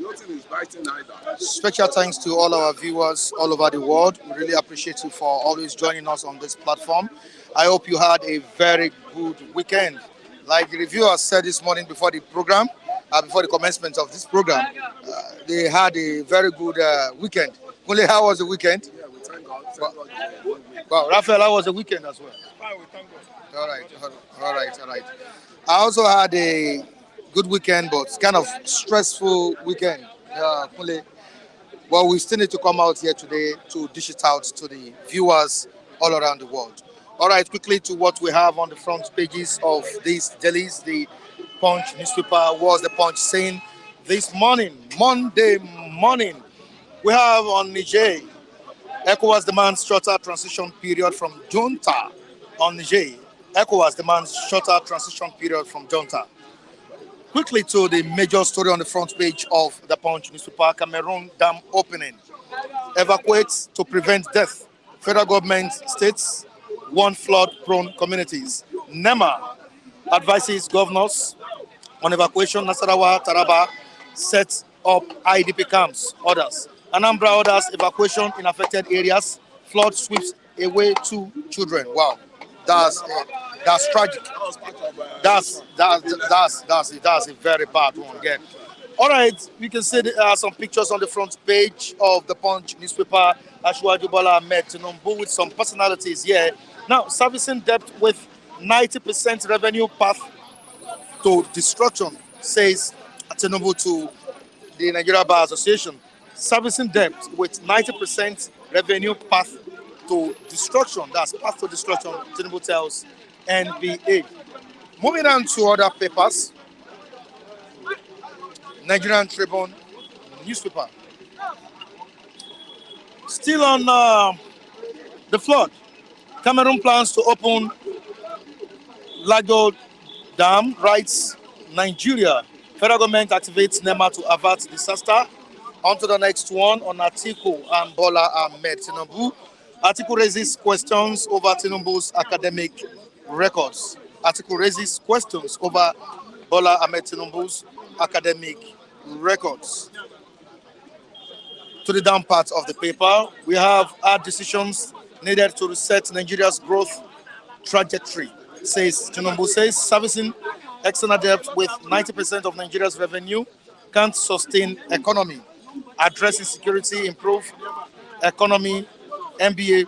Nothing is biting either. Special thanks to all our viewers all over the world. We really appreciate you for always joining us on this platform. I hope you had a very good weekend. Like the reviewers said this morning before the program, before the commencement of this program, they had a very good weekend. Only how was the weekend? Yeah, we thank God. Well, Thank God. Yeah, good week. well, Raphael, how was the weekend as well? Fine, we thank God. All right, all right. I also had a good weekend, but kind of stressful weekend. Kunle. Well, we still need to come out here today to dish it out to the viewers all around the world. All right, quickly to what we have on the front pages of these dailies. The Punch newspaper was the Punch saying this morning, Monday morning, we have on Niger, ECOWAS demands shorter transition period from junta. On Niger, ECOWAS demands shorter transition period from junta. Quickly to the major story on the front page of the Punch newspaper, Cameroon dam opening. Evacuates to prevent death. Federal government states warn flood-prone communities. NEMA advises governors on evacuation. Nasarawa, Taraba sets up IDP camps. Others. Anambra orders evacuation in affected areas. Flood sweeps away 2 children. Wow, that's that's tragic. That was part of That's a very bad one. Again. All right, we can see there are some pictures on the front page of the Punch newspaper. Ashwaju Bola Ahmed Tinubu with some personalities here. Now, servicing debt with 90% revenue path to destruction, says Tinubu to the Nigeria Bar Association. Servicing debt with 90% revenue path to destruction. That's path to destruction, Tinubu tells NBA. Moving on to other papers. Nigerian Tribune newspaper. Still on the flood. Cameroon plans to open Lago Dam, writes Nigeria. Federal government activates NEMA to avert disaster. On to the next one on Atiku and Bola Ahmed Tinubu. Atiku raises questions over Tinubu's academic records. Atiku raises questions over Bola Ahmed Tinubu's academic records. To the down part of the paper, we have hard decisions needed to reset Nigeria's growth trajectory, says Tinubu says servicing external debt with 90% of Nigeria's revenue can't sustain economy. Addressing security, improve economy, NBA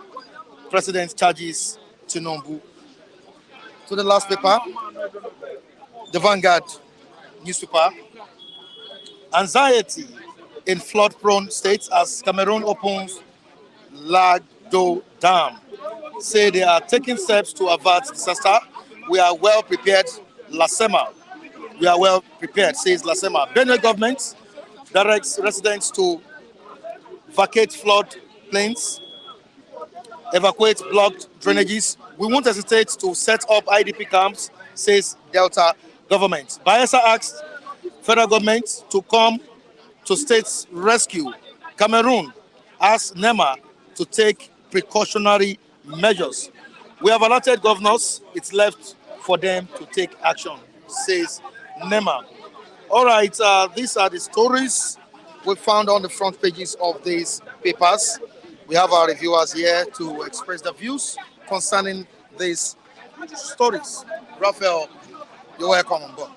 president charges Tinubu. To the last paper, the Vanguard newspaper. Anxiety in flood-prone states as Cameroon opens Lagdo Dam. Say they are taking steps to avert disaster. We are well prepared, Lasema. We are well prepared, says Lasema. Benue government directs residents to vacate flood plains, evacuate blocked drainages. We won't hesitate to set up IDP camps, says Delta government. Bayelsa asked federal government to come to state's rescue. Cameroon asked NEMA to take precautionary measures. We have alerted governors. It's left for them to take action, says NEMA. All right, these are the stories we found on the front pages of these papers. We have our reviewers here to express their views concerning these stories. Raphael, you're welcome on board.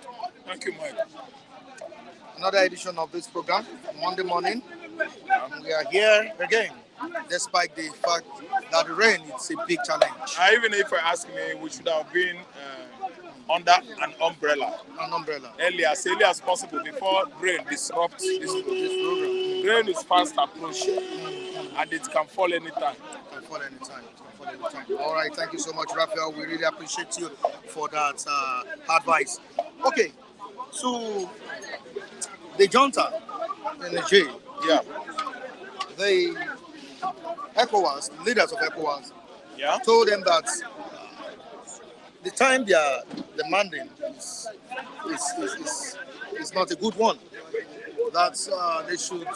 Thank you, Mike. Another edition of this program, Monday morning. We are here again, despite the fact that the rain is a big challenge. Even if you ask me, we should have been under an umbrella. An umbrella. As early as possible before rain disrupts this program. Rain is fast approaching and it can fall anytime. It can fall anytime. All right, thank you so much, Raphael. We really appreciate you for that advice. Okay, so the junta in Niger, Yeah. the ECOWAS, leaders of ECOWAS, Yeah. told them that the time they are demanding is not a good one. That they should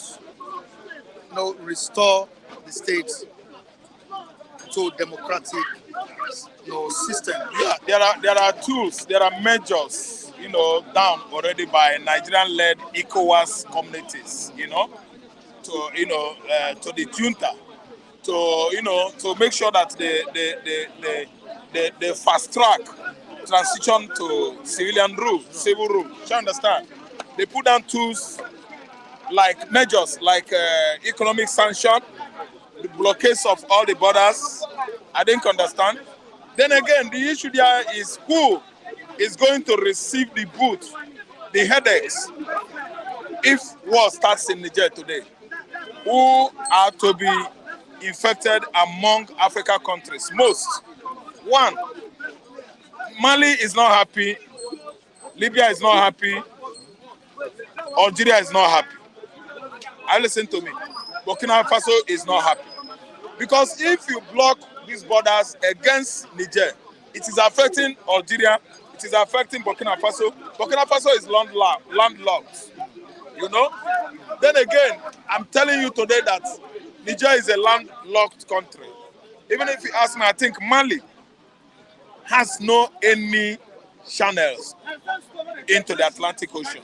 restore the state to democratic system. Yeah, there are tools, there are measures, down already by Nigerian-led ECOWAS communities, to to the junta, to make sure that they fast track transition to civilian rule, civil rule. Do you understand? They put down tools like measures like economic sanction, the blockades of all the borders. I didn't understand. Then again, the issue there is who is going to receive the boot, the headaches, if war starts in Niger today. Who are to be infected among African countries? Most. One, Mali is not happy, Libya is not happy, Algeria is not happy. Listen to me. Burkina Faso is not happy. Because if you block these borders against Niger, it is affecting Algeria, it is affecting Burkina Faso. Burkina Faso is landlocked. Then again, I'm telling you today that Niger is a landlocked country. Even if you ask me, I think Mali has no any channels into the Atlantic Ocean.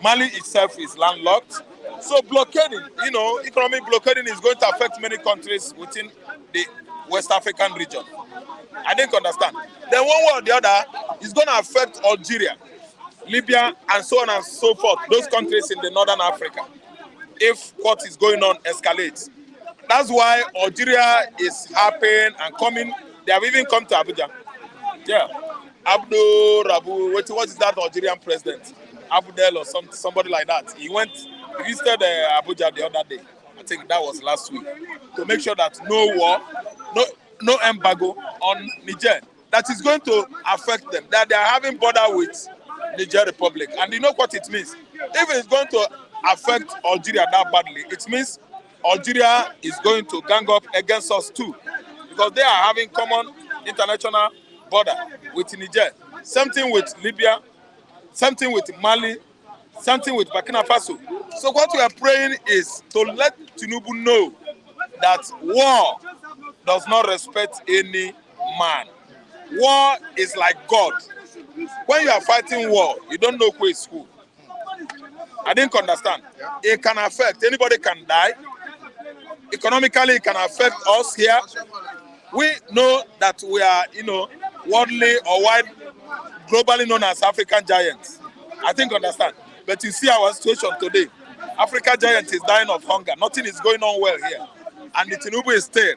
Mali itself is landlocked. So blockading, economic blockading is going to affect many countries within the West African region. I didn't understand. Then one way or the other, it's going to affect Algeria, Libya, and so on and so forth, those countries in the Northern Africa, if what is going on escalates. That's why Algeria is happy and coming. They have even come to Abuja. Yeah. Abdul Rabu, what is that Algerian president? Abdel or somebody like that. He visited Abuja the other day. I think that was last week. To make sure that no war, no embargo on Niger. That is going to affect them. That they are having border with Niger Republic. And you know what it means? If it's going to affect Algeria that badly, it means Algeria is going to gang up against us too. Because they are having common international border with Niger. Same thing with Libya, same thing with Mali, same thing with Burkina Faso. So what we are praying is to let Tinubu know that war does not respect any man. War is like God. When you are fighting war, you don't know who is who. I didn't understand. It can affect, anybody can die. Economically, it can affect us here. We know that we are, worldly or wide, globally known as African giants. I think understand. But you see our situation today. Africa giant is dying of hunger. Nothing is going on well here. And the Tinubu is still,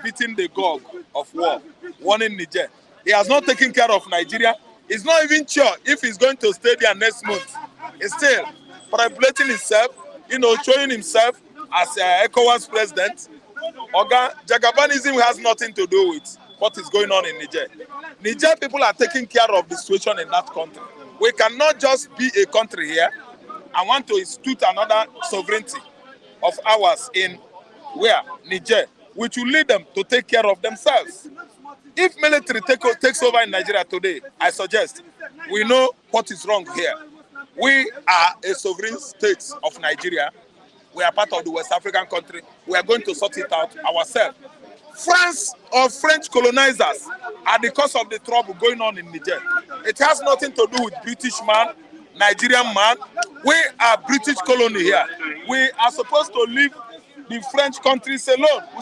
beating the gog of war, warning Niger. He has not taken care of Nigeria. He's not even sure if he's going to stay there next month. He's still manipulating himself, showing himself as ECOWAS president. Jagabanism has nothing to do with what is going on in Niger. Niger people are taking care of the situation in that country. We cannot just be a country here and want to institute another sovereignty of ours in Niger, which will lead them to take care of themselves. If military takes over in Nigeria today, I suggest we know what is wrong here. We are a sovereign state of Nigeria. We are part of the West African country. We are going to sort it out ourselves. France or French colonizers are the cause of the trouble going on in Niger. It has nothing to do with British man, Nigerian man. We are British colony here. We are supposed to leave the French countries alone. We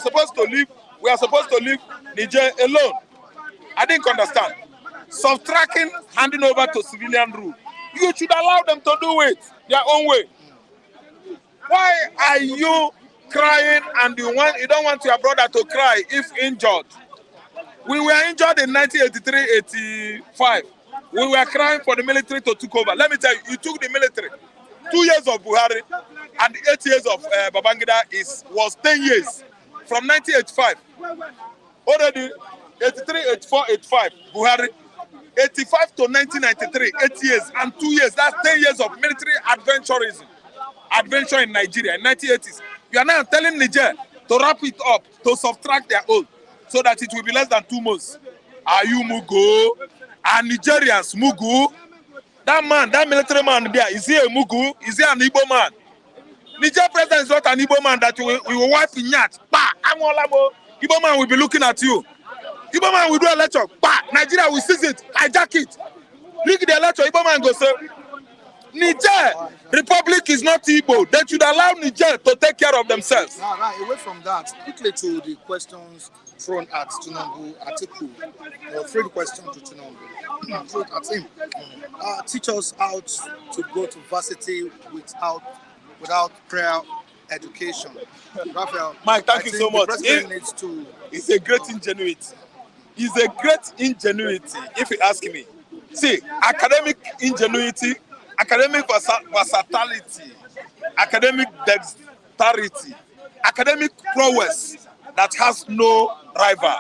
are supposed to leave Niger alone. I didn't understand. Subtracting, handing over to civilian rule. You should allow them to do it their own way. Why are you crying and you don't want your brother to cry if injured? We were injured in 1983-85. We were crying for the military to take over. Let me tell you, you took the military. 2 years of Buhari and 8 years of Babangida was 10 years. From 1985. Already 83, 84, 85, Buhari. 85 to 1993, 8 years and 2 years. That's 10 years of military adventure in Nigeria in 1980s. You are now telling Niger to wrap it up, to subtract their own, so that it will be less than 2 months. Are you Mugu? Are Nigerians Mugu? That man, that military man there, is he a Mugu? Is he an Igbo man? Niger president is not an Igbo man that we will wipe in yat. Igbo man will be looking at you. Igbo man will do a lecture. Nigeria will seize it, hijack it. Read the letter, Igbo man go say, Niger Republic is not Igbo. They should allow Niger to take care of themselves. Right. Away from that, quickly to the questions thrown at Tinubu, Atiku. Three questions to Tinubu. Thrown at him. Teach us how to go to varsity without prior education. Raphael, Mike, thank you so much. The president needs to. It's a great ingenuity. It's a great ingenuity, if you ask me. See, academic ingenuity, academic versatility, academic dexterity, academic prowess that has no rival.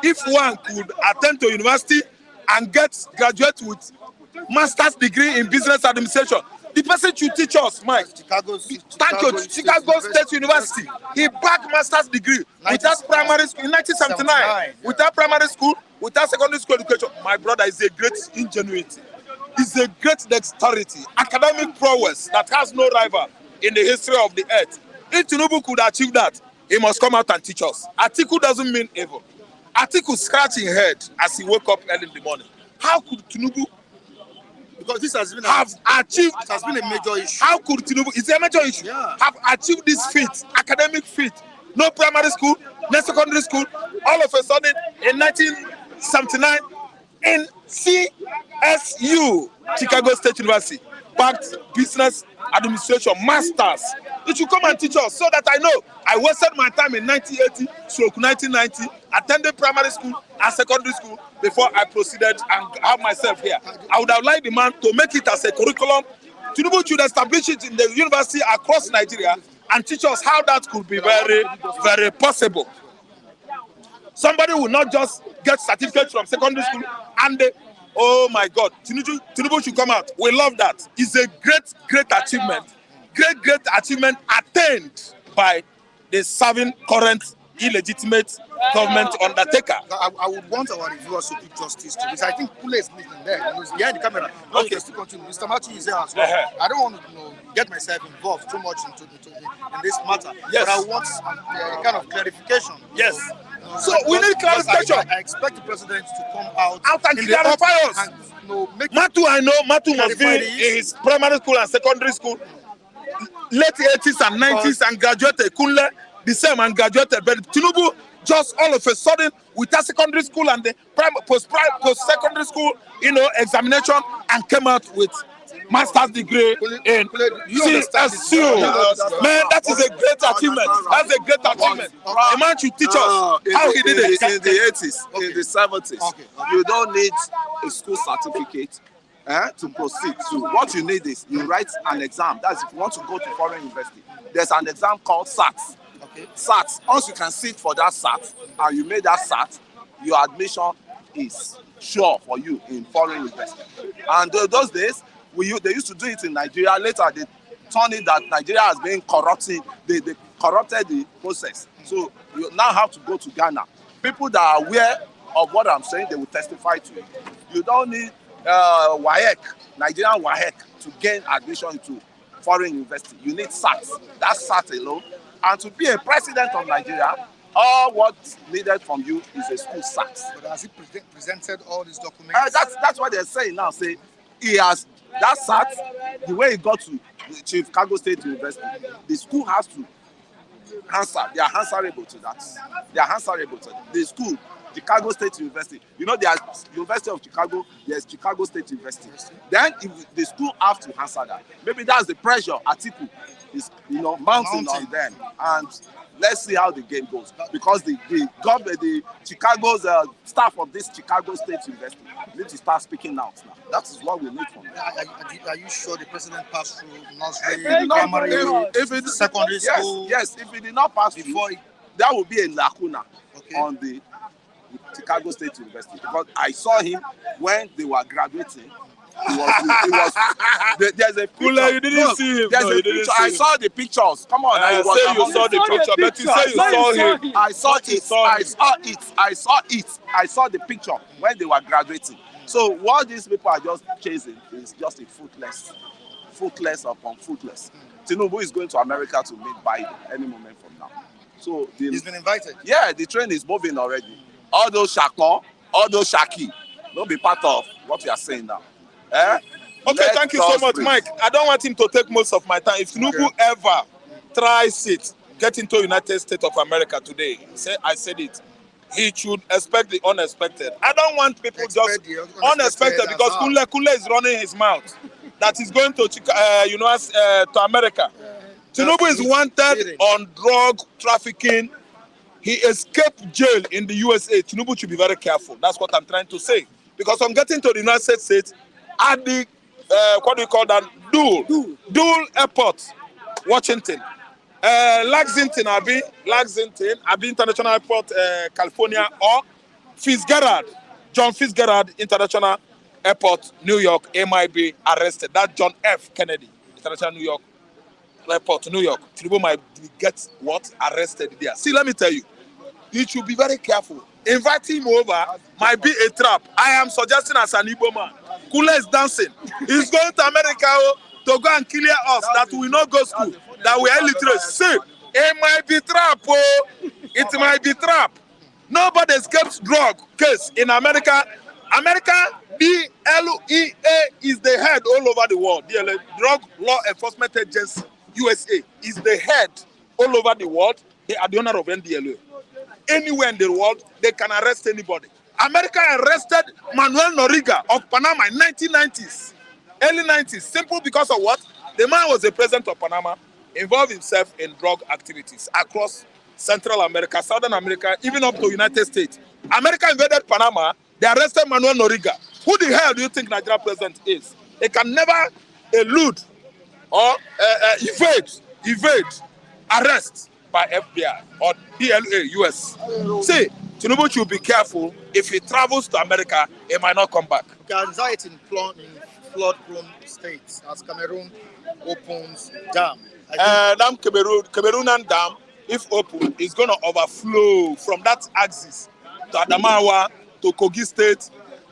If one could attend to university and graduate with master's degree in business administration, the person should teach us, Mike. Chicago State University. He backed master's degree without primary school in 1979. Without primary school, without secondary school education. My brother is a great ingenuity. It's a great dexterity, academic prowess that has no rival in the history of the earth. If Tinubu could achieve that, he must come out and teach us. Atiku doesn't mean evil. Atiku scratching head as he woke up early in the morning. How could Tinubu? Because this has been achieved. It has been a major issue. How could Tinubu? It's a major issue. Yeah. Have achieved this feat, academic feat. No primary school, no secondary school. All of a sudden, in 1979, in CSU, Chicago State University, backed business administration masters. It should come and teach us so that I know. I wasted my time in 1980-1990 attending primary school and secondary school before I proceeded and have myself here. I would have liked the man to make it as a curriculum. Tinubu should establish it in the university across Nigeria and teach us how that could be very, very possible. Somebody will not just get certificates from secondary school and oh my God, Tinubu should come out. We love that. It's a great achievement. Great achievement attained by the serving current illegitimate government undertaker. I would want our reviewers to do justice to this. I think Kule is missing there. He's behind the camera. Okay, still continue. Mr. Machi is there as well. I don't want to get myself involved too much in this matter. Yes. But I want kind of clarification. Yes. So we need clarification. I expect the president to come out and clarify us. Matu, I know Matu must be in his primary school and secondary school, late 80s and 90s, and graduated. Kunle, the same, and graduated. But Tinubu just all of a sudden, with that secondary school and the post-secondary school, examination, and came out with master's degree in CSU. Man, that is a great achievement. That's a great achievement. A man should teach us how he did it. In the 80s, in the 70s, you don't need a school certificate to proceed. So what you need is you write an exam. That's if you want to go to foreign university. There's an exam called SAT. SAT. Once you can sit for that SAT and you made that SAT, your admission is sure for you in foreign university. And those days, they used to do it in Nigeria. Later, they turned it that Nigeria has been corrupting. They corrupted the process. So you now have to go to Ghana. People that are aware of what I'm saying, they will testify to it. You don't need WAEC, Nigerian WAEC, to gain admission into foreign university. You need SAT. That's SAT alone. And to be a president of Nigeria, all what's needed from you is a school SAT. But has he presented all these documents? That's what they're saying now. Say he has that SAT. The way he got to Chicago State University, the school has to answer. They are answerable to that. They are answerable to that. The school, Chicago State University. There's University of Chicago. There's Chicago State University. Then if the school have to answer that. Maybe that's the pressure Atiku is mounting on them. And let's see how the game goes, because the government, the Chicago's staff of this Chicago State University need to start speaking out now. That is what we need from them. Are you sure the president passed through nursery, primary, secondary school? Yes, if he did not pass through, that would be a lacuna on the Chicago State University, because I saw him when they were graduating. He was there's a picture. You didn't see him. There's a picture. I saw the pictures. Come on. I say you saw the picture, but you say you saw him. I saw it. I saw the picture when they were graduating. So what these people are just chasing is just a footless upon footless. Tinubu is going to America to meet Biden any moment from now. So he's been invited. Yeah, the train is moving already. All those Shakon, all those Shaki, don't be part of what we are saying now. Eh? Okay, Let thank you so us much, breathe. Mike. I don't want him to take most of my time. If Tinubu ever tries it, get into United States of America today, I said it. He should expect the unexpected. I don't want people just Expect the unexpected unexpected as because how? Kule is running his mouth. That he's going to to America. That's Tinubu is wanted cheating. on drug trafficking. He escaped jail in the USA. Tinubu should be very careful. That's what I'm trying to say. Because I'm getting to the United States at the, what do you call that? Dual Airport, Washington. Lexington, International Airport, California, or John Fitzgerald International Airport, New York, MIB, arrested. That's John F. Kennedy International New York Airport, New York. Tinubu might get what? Arrested there. See, let me tell you. You should be very careful. Inviting him over might be a trap. I am suggesting as an Igbo man. Kule is dancing. He's going to America to go and clear us that we not go school, that we are illiterate. See, it might be trap. It might be trap. Nobody escapes drug case in America. America, DLEA is the head all over the world. The Drug Law Enforcement Agency, USA, is the head all over the world. They are the owner of NDLEA. Anywhere in the world, they can arrest anybody. America arrested Manuel Noriega of Panama in 1990s, early 90s, simple because of what? The man was the president of Panama, involved himself in drug activities across Central America, Southern America, even up to United States. America invaded Panama, they arrested Manuel Noriega. Who the hell do you think Nigeria president is? They can never elude or evade arrest by FBI or DLA US. See, Tinubu should be careful. If he travels to America, he might not come back. Okay, anxiety in flood-prone states as Cameroon opens dam. Cameroonian dam, if open, is going to overflow from that axis to Adamawa, to Kogi State,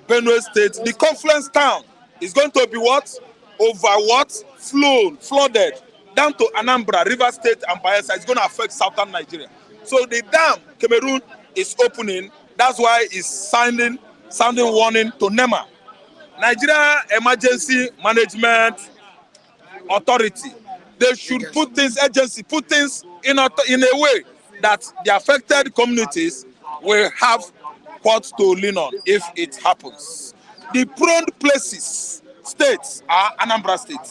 Benue State. The confluence town is going to be what? Flooded down to Anambra, River State, and Bayelsa. It's going to affect southern Nigeria. So the dam, Cameroon, is opening. That's why it's sounding warning to NEMA, Nigeria Emergency Management Authority. They should put things in a way that the affected communities will have what to lean on if it happens. The prone states are Anambra State,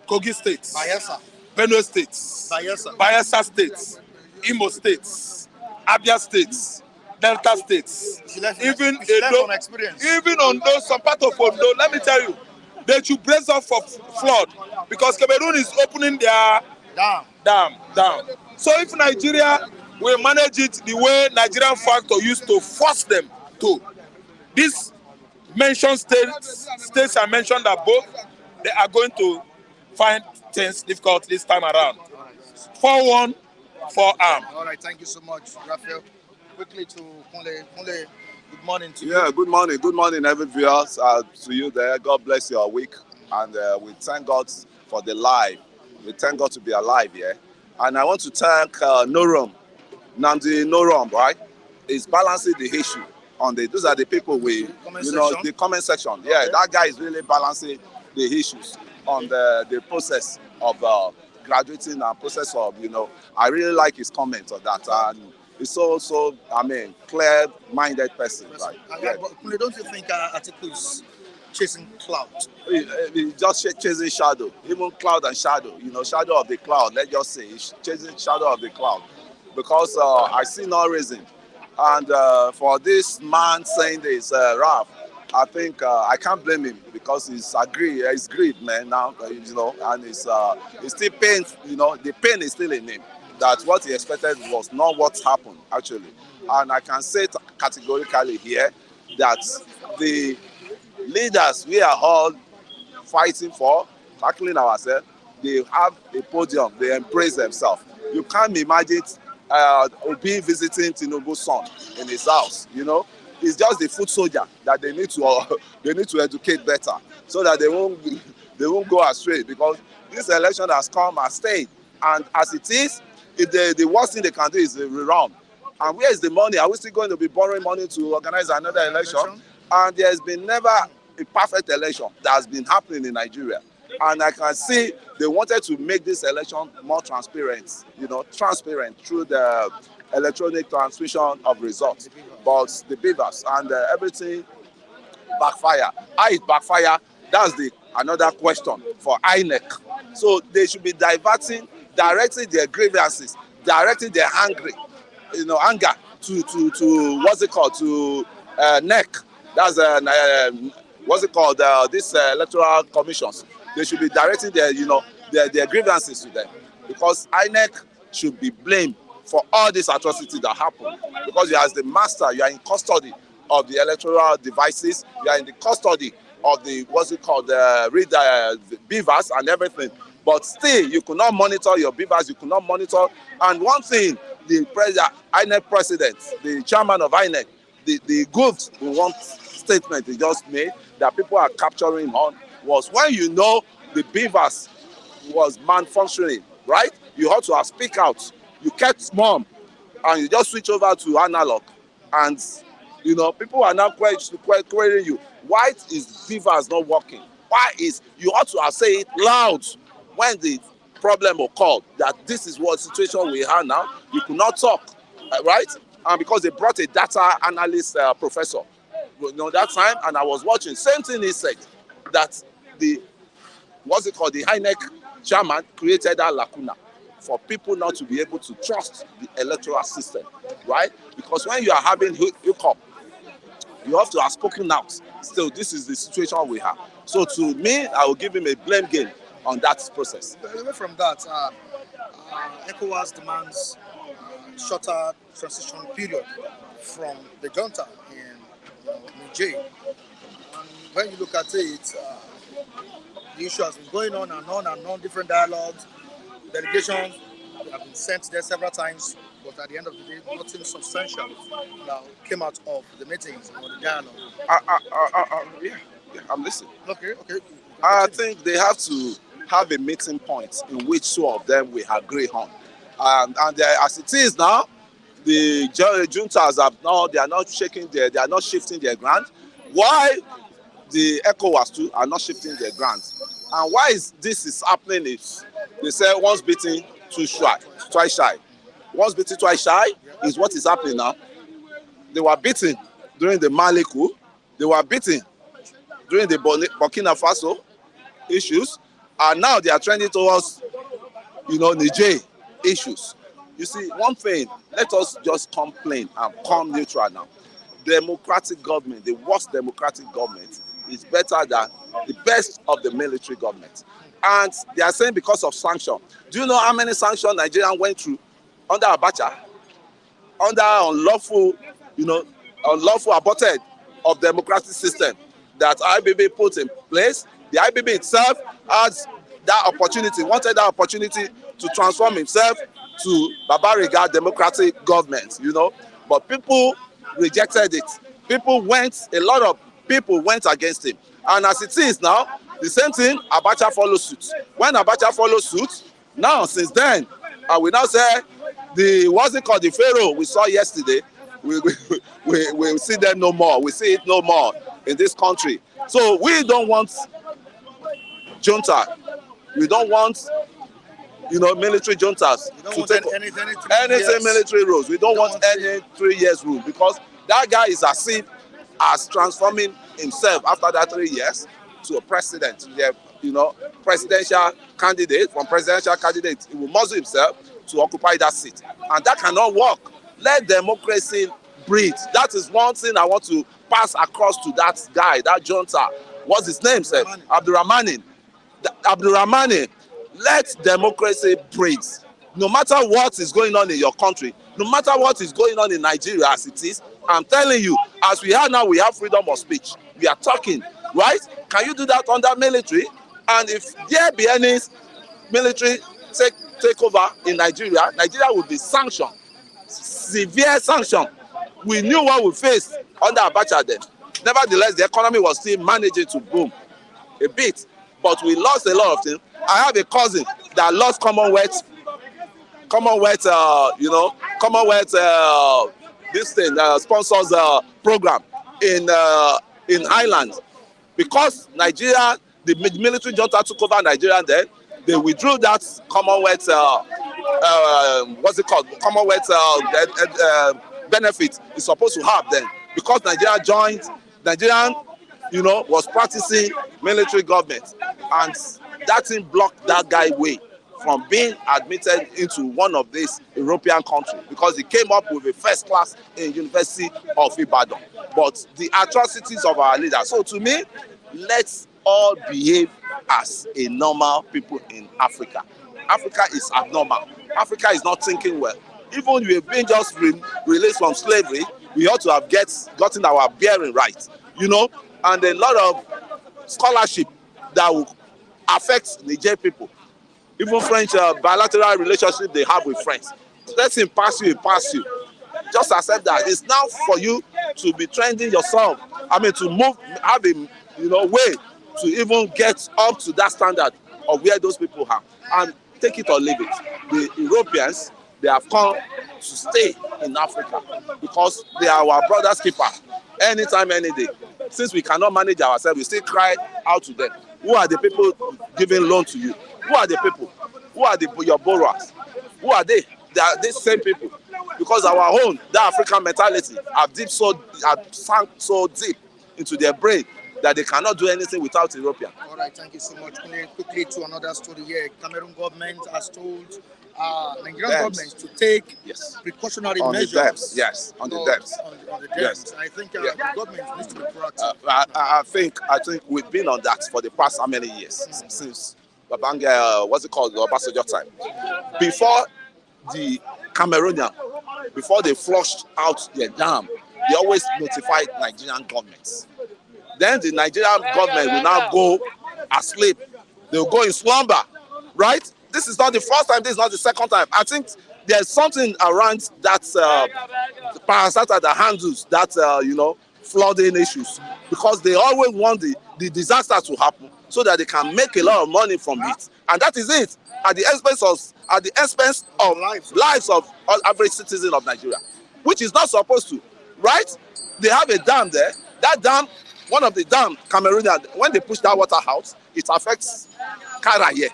Kogi State, Benue State, Bayelsa State, Imo State, Abia State, Delta State, even on those some part of Ondo. Let me tell you, they should brace up for flood because Cameroon is opening their dam. So if Nigeria will manage it the way Nigerian factor used to force them to, these mentioned states I mentioned above, they are going to find things difficult this time around. 4-1, 4-arm. All right, thank you so much, Raphael. Quickly to Kunle. Kunle, good morning to you. Yeah, good morning. Good morning, every viewers. To you there. God bless your week. And we thank God for the life. We thank God to be alive here. And I want to thank Norom, Namdi Norom, right? He's balancing the issue on those are the people the comment section. Yeah, okay. That guy is really balancing the issues on the process of graduating and process of, I really like his comment on that. And he's so clear-minded person. Right? Yeah. But don't you think Atiku is chasing cloud? He's just chasing shadow, even cloud and shadow. Shadow of the cloud. Let's just say he's chasing shadow of the cloud, because I see no reason. And for this man saying this, Ralph, I think I can't blame him because he's greed, man. Now, and he's still pain. The pain is still in him. That what he expected was not what happened actually, and I can say categorically here that the leaders we are all fighting for, tackling ourselves, they have a podium, they embrace themselves. You can't imagine Obi visiting Tinubu's son in his house. It's just the foot soldier that they need to educate better so that they won't go astray, because this election has come and stayed, and as it is, the worst thing they can do is rerun. And where is the money? Are we still going to be borrowing money to organize another election? And there's been never a perfect election that has been happening in Nigeria. And I can see they wanted to make this election more transparent, transparent through the electronic transmission of results. But the beavers and everything backfire. How it backfire? That's another question for INEC. So they should be directing their grievances, directing their anger to what's it called, to NEC. That's what's it called, these electoral commissions. They should be directing their grievances to them, because INEC should be blamed for all these atrocities that happen, because you, as the master, you are in custody of the electoral devices, you are in the custody of the the beavers and everything, but still you could not monitor your beavers, you could not monitor. And one thing, the INEC president, the chairman of INEC, the good one statement he just made that people are capturing on was, when the beavers was malfunctioning, right? You ought to have speak out. You kept mum and you just switch over to analog, and people are now querying you. Why is beavers not working? Why is, you ought to have said it loud when the problem occurred, that this is what situation we have now. You could not talk, right? And because they brought a data analyst professor, that time, and I was watching, same thing he said, that the INEC chairman created that lacuna for people not to be able to trust the electoral system, right? Because when you are having hiccup, you have to have spoken out. Still, this is the situation we have. So to me, I will give him a blame game on that process. Away from that, ECOWAS demands shorter transition period from the junta in Niger. And when you look at it, the issue has been going on and on and on, different dialogues. Delegations have been sent there several times, but at the end of the day, nothing substantial now came out of the meetings or the dialogue. Yeah, I'm listening. Okay. I think they have to have a meeting point in which two of them will agree on. And as it is now, the juntas they are not shifting their ground. Why the ECOWAS too are not shifting their ground? And why this is happening is, they say once beaten, twice shy. Once beaten, twice shy is what is happening now. They were beaten during the Mali coup. They were beaten during the Burkina Faso issues. And now they are trending towards, Niger issues. You see, one thing, let us just complain and come neutral now. Democratic government, the worst democratic government, is better than the best of the military government. And they are saying because of sanction. Do you know how many sanctions Nigerians went through under Abacha? Under unlawful aborted of democratic system that IBB put in place. The IBB itself has wanted that opportunity to transform himself to Barbariga democratic government, But people rejected it. A lot of people went against him. And as it is now, the same thing, Abacha follows suit. When Abacha follows suit, now since then, we now say the Pharaoh we saw yesterday, we see them no more. We see it no more in this country. So we don't want junta. We don't want military juntas to take anything military rules. We don't want any 3 years rule, because that guy is as transforming himself after that 3 years to a president. Presidential candidate. From presidential candidate, he will muzzle himself to occupy that seat, and that cannot work. Let democracy breathe. That is one thing I want to pass across to that guy, that junta. What's his name? Said Abdurrahmani. Let democracy breathe. No matter what is going on in your country, no matter what is going on in Nigeria as it is, I'm telling you, as we are now, we have freedom of speech. We are talking, right? Can you do that under military? And if there be any military take over in Nigeria, Nigeria will be sanctioned. Severe sanction. We knew what we faced under Abacha then. Nevertheless, the economy was still managing to boom a bit, but we lost a lot of things. I have a cousin that lost Commonwealth, this thing sponsors program in Ireland. Because Nigeria, the military junta took over Nigeria then, they withdrew that Commonwealth, what's it called? Commonwealth benefit is supposed to have then. Because Nigeria joined, Nigerian, was practicing military government. And that thing blocked that guy way from being admitted into one of these European countries because he came up with a first class in University of Ibadan. But the atrocities of our leaders. So to me, let's all behave as a normal people in Africa. Africa is abnormal. Africa is not thinking well. Even we have been just released from slavery, we ought to have gotten our bearing right, and a lot of scholarship that will affect Niger people. Even French bilateral relationship they have with friends. Let him pass you, Just accept that. It's now for you to be training yourself. To move, have a way to even get up to that standard of where those people are. And take it or leave it. The Europeans, they have come to stay in Africa because they are our brother's keeper. Anytime, any day. Since we cannot manage ourselves, we still cry out to them. Who are the people giving loan to you? Who are the people? Who are your borrowers? Who are they? They are these same people. Because our own, that African mentality, have sunk so deep into their brain that they cannot do anything without European. All right, thank you so much. Quickly to another story here. Cameroon government has told Nigerian government to take precautionary measures. On the debts. On the debts. I think the government needs to be proactive. I think we've been on that for the past how many years? Since Babanga, what's it called, the Obasanjo time. Before the Cameroonian, before they flushed out their dam, they always notified Nigerian governments. Then the Nigerian government will now go asleep. They will go in slumber, right? This is not the first time. This is not the second time. I think there's something around that parasite that handles that flooding issues because they always want the disaster to happen so that they can make a lot of money from it, and that is it at the expense of lives of all average citizens of Nigeria, which is not supposed to, right? They have a dam there. That dam, one of the dam, Cameroonian, when they push that water out, it affects Kara here.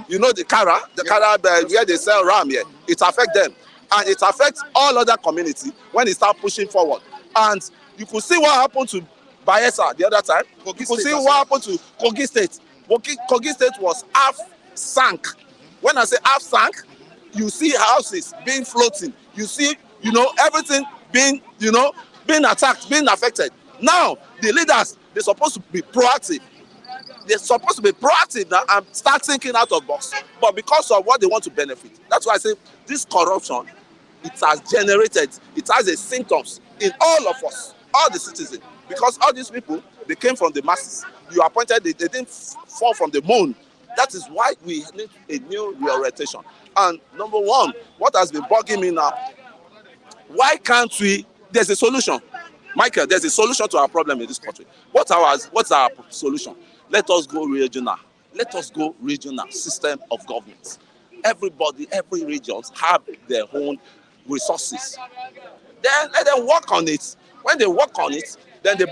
The Kara where they sell ram here, it affects them. And it affects all other community when they start pushing forward. And you could see what happened to Bayelsa the other time. You could see what happened to Kogi State. Kogi State was half sank. When I say half sank, you see houses being floating. You see, everything being attacked, being affected. Now, the leaders, they're supposed to be proactive. They're supposed to be proactive now and start thinking out of box. But because of what they want to benefit, that's why I say this corruption, it has a symptoms in all of us, all the citizens. Because all these people, they came from the masses. You appointed, they didn't fall from the moon. That is why we need a new reorientation. And number one, what has been bugging me now, why can't we, there's a solution. Michael, there's a solution to our problem in this country. What's our solution? Let us go regional. Let us go regional system of government. Everybody, every region have their own resources. Then let them work on it. When they work on it, then they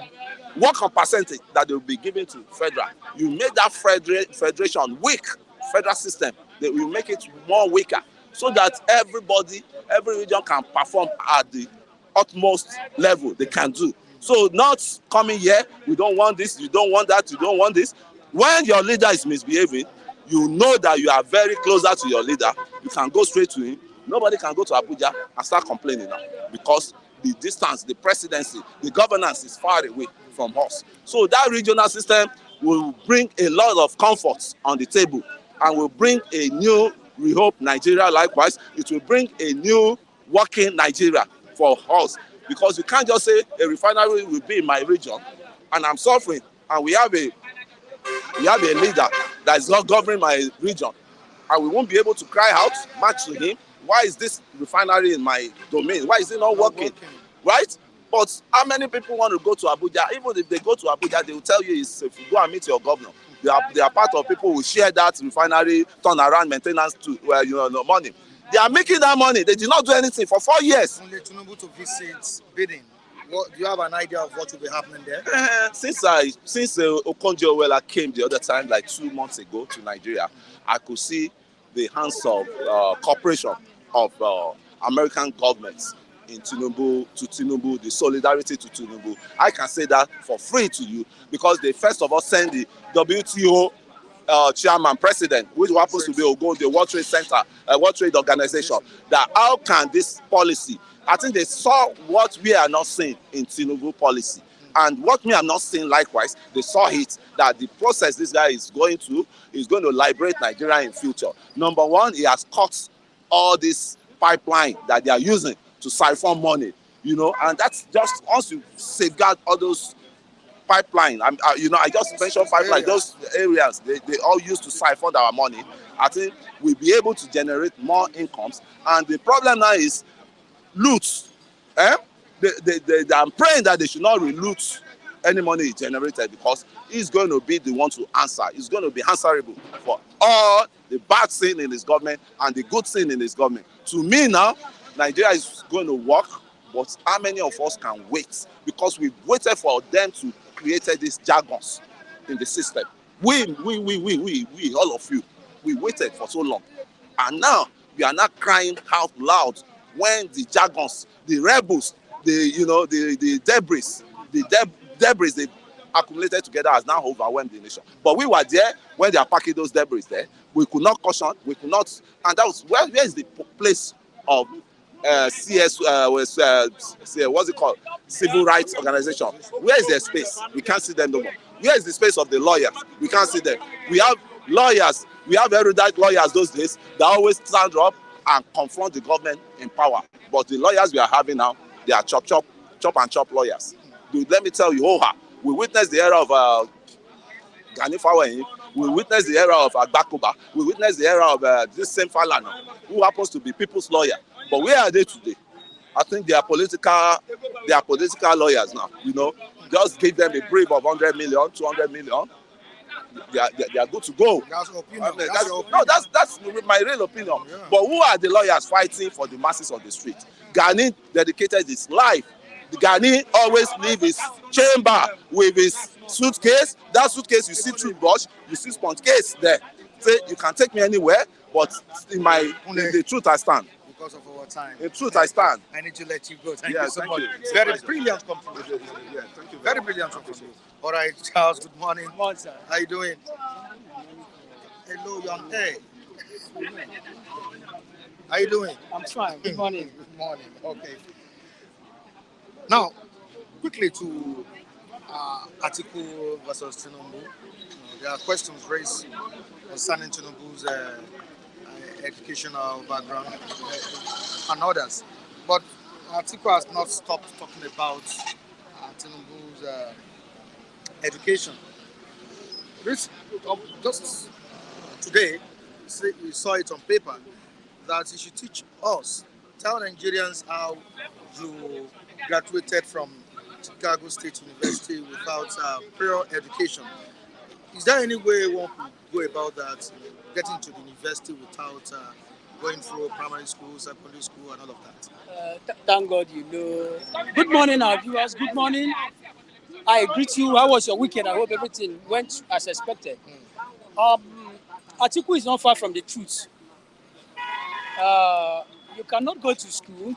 work on percentage that they will be given to federal. You make that federation weak, federal system. They will make it more weaker so that everybody, every region can perform at the utmost level they can do. So not coming here, we don't want this, you don't want that, you don't want this. When your leader is misbehaving, you know that you are very closer to your leader. You can go straight to him. Nobody can go to Abuja and start complaining now because the distance, the presidency, the governance is far away from us. So that regional system will bring a lot of comforts on the table and will bring a new, we hope, Nigeria likewise. It will bring a new working Nigeria for us. Because you can't just say a refinery will be in my region and I'm suffering and we have a leader that is not governing my region and we won't be able to cry out, match to him. Why is this refinery in my domain? Why is it not working? Right? But how many people want to go to Abuja? Even if they go to Abuja, they will tell you if you go and meet your governor. They are part of people who share that refinery turnaround maintenance to money. They are making that money. They did not do anything for 4 years. Only Tinubu to visit bidding. What, do you have an idea of what will be happening there? Since Okonjo-Iweala came the other time, like 2 months ago to Nigeria, I could see the hands of cooperation of American governments in Tinubu, the solidarity to Tinubu. I can say that for free to you because they first of all send the WTO chairman, president, which happens to be Ogun, the World Trade Center, World Trade Organization, that how can this policy, I think they saw what we are not seeing in Tinubu policy. And what me I'm not seeing likewise, they saw it, that the process this guy is going to liberate Nigeria in future. Number one, he has cut all this pipeline that they are using to siphon money, and that's just once you safeguard all those pipeline. I just mentioned pipeline. Those areas they all used to siphon our money. I think we'll be able to generate more incomes. And the problem now is loot. I'm praying that they should not re-loot any money generated because he's going to be the one to answer. He's going to be answerable for all the bad thing in his government and the good thing in his government. To me now, Nigeria is going to work, but how many of us can wait? Because we've waited for them to create these jargons in the system. We, all of you, we waited for so long. And now we are not crying out loud when the jargons, the rebels, the debris they accumulated together has now overwhelmed the nation. But we were there when they are packing those debris there. We could not caution, we could not, and that was where is the place of what's it called? Civil rights organization. Where is their space? We can't see them no more. Where is the space of the lawyers? We can't see them. We have lawyers, we have erudite lawyers those days that always stand up and confront the government in power. But the lawyers we are having now, they are chop and chop lawyers. Let me tell you, we witnessed the era of Gani Fawehin. We witnessed the era of Agbakoba. We witnessed the era of this same Falana, who happens to be people's lawyer. But where are they today? I think they are political lawyers now. Just give them a brief of 100 million, 200 million. They are good to go. That's opinion. That's my real opinion. Yeah. But who are the lawyers fighting for the masses on the street? Gani dedicated his life. The Gani always leave his chamber with his suitcase. That suitcase, you see toothbrush, you see sponge case there. Say you can take me anywhere, but in the truth I stand. Because of our time. In truth I stand. I need to let you go. Thank you so much. Very brilliant contribution. Yeah, thank you. Very brilliant contribution. All right, Charles. Good morning. Good morning, sir. How you doing? Hello, young. Hey. How you doing? I'm fine. Good morning. Good morning. Okay. Now, quickly to Atiku versus Tinubu. There are questions raised concerning Tinubu's educational background and others. But Atiku has not stopped talking about Tinubu's education. Just today, we saw it on paper that he should teach us, tell Nigerians how you graduated from Chicago State University without prior education. Is there any way one could go about that, getting to the university without going through primary school, secondary school, and all of that? Thank God you know. Good morning, our viewers. Good morning. I greet you. How was your weekend? I hope everything went as expected. Atiku is not far from the truth. You cannot go to school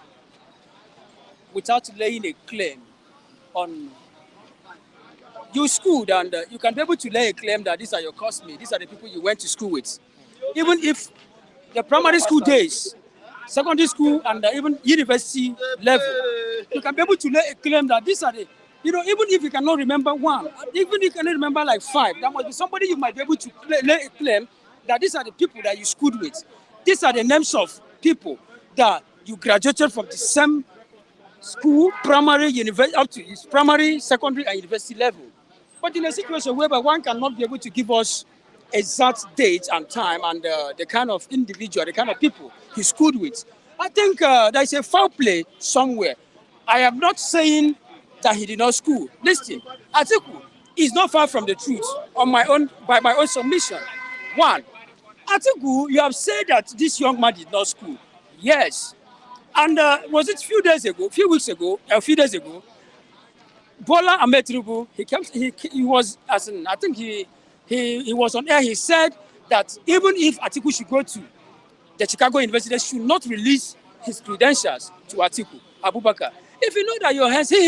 without laying a claim on you schooled, and you can be able to lay a claim that these are your classmates, these are the people you went to school with. Even if the primary school days, secondary school, and even university level, you can be able to lay a claim that these are the, even if you cannot remember one, even if you cannot remember like five, there must be somebody you might be able to lay a claim that these are the people that you schooled with. These are the names of people that you graduated from the same school, primary, university, up to primary, secondary, and university level. But in a situation whereby one cannot be able to give us exact date and time and the kind of individual, the kind of people he schooled with, I think there is a foul play somewhere. I am not saying that he did not school. Listen, Atiku is not far from the truth by my own submission. One, Atiku, you have said that this young man did not school. Yes. And was it a few days ago, a few days ago, Bola Ahmed Tinubu, he was, as in, I think he was on air. He said that even if Atiku should go to the Chicago University, they should not release his credentials to Atiku Abubakar. If you know that your hands, he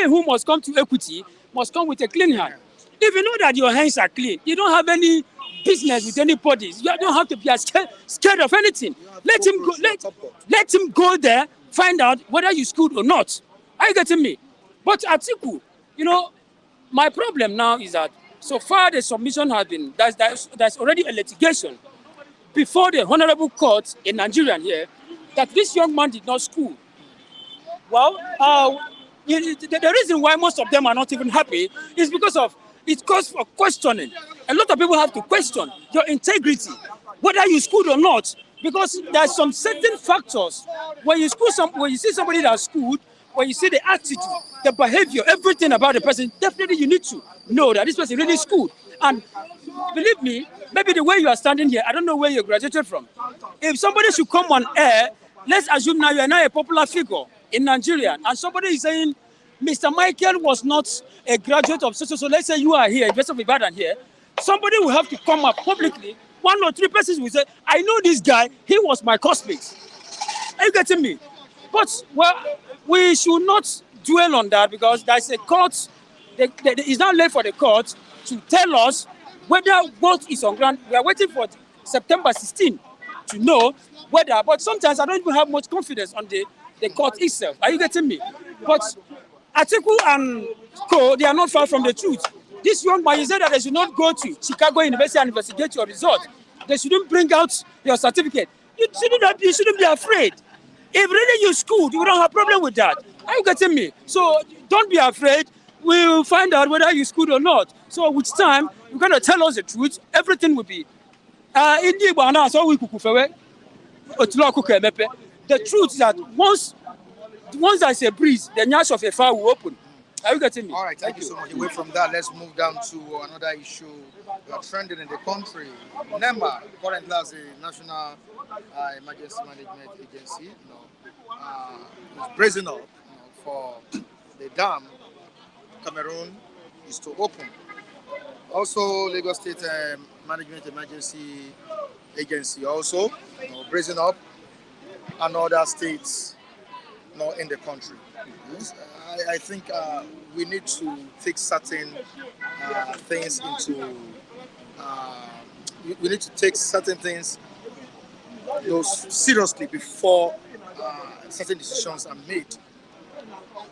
who must come to equity must come with a clean hand. If you know that your hands are clean, you don't have any business with anybody. You don't have to be scared of anything. Let him go. Let him go there, find out whether you schooled or not. Are you getting me? But Atiku, my problem now is that so far the submission has been there's already a litigation before the honorable court in Nigeria here that this young man did not school. Well, the reason why most of them are not even happy is because of it calls for questioning. A lot of people have to question your integrity, whether you schooled or not, because there's some certain factors when you when you see somebody that's schooled, when you see the attitude, the behavior, everything about the person, definitely you need to know that this person really schooled. And believe me, maybe the way you are standing here, I don't know where you graduated from. If somebody should come on air, let's assume now you are now a popular figure in Nigeria, and somebody is saying, Mr. Michael was not a graduate of so let's say you are here, University of Ibadan here, somebody will have to come up publicly, 1 or 3 persons will say, I know this guy, he was my classmate. Are you getting me? But, well, we should not dwell on that because there's a court, it's now late for the court to tell us whether what is on ground. We are waiting for September 16 to know whether, but sometimes I don't even have much confidence on the court itself. Are you getting me? But Atiku and Co, they are not far from the truth. This young man, you said that they should not go to Chicago University and investigate your result. They shouldn't bring out your certificate. You shouldn't be afraid. If really you schooled, you don't have a problem with that. Are you getting me? So don't be afraid. We'll find out whether you schooled or not. So with time, you're going to tell us the truth. Everything will be. The truth is that once there's a breeze, the nyash of a fire will open. Are you getting me? All right, thank you so much. Away from that, let's move down to another issue trending in the country. NEMA, currently as a National Emergency Management Agency, is bracing up for the dam Cameroon is to open. Also, Lagos State Management Emergency Agency also bracing up, and other states in the country. I think we need to take certain things into. We need to take certain things seriously before certain decisions are made.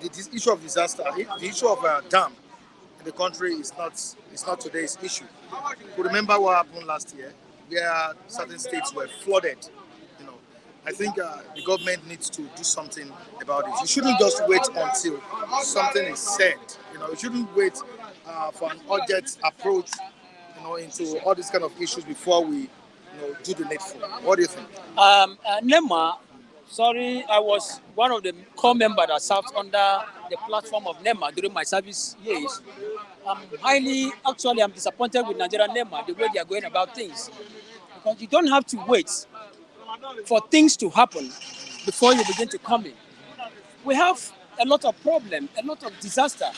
The issue of disaster, the issue of a dam in the country is not today's issue. You remember what happened last year, where certain states were flooded. I think the government needs to do something about it. You shouldn't just wait until something is said. You shouldn't wait for an urgent approach, into all these kind of issues before we, do the needful. What do you think? NEMA, I was one of the core members that served under the platform of NEMA during my service years. I'm disappointed with Nigerian NEMA, the way they are going about things. Because you don't have to wait for things to happen before you begin to come in. We have a lot of problems, a lot of disaster.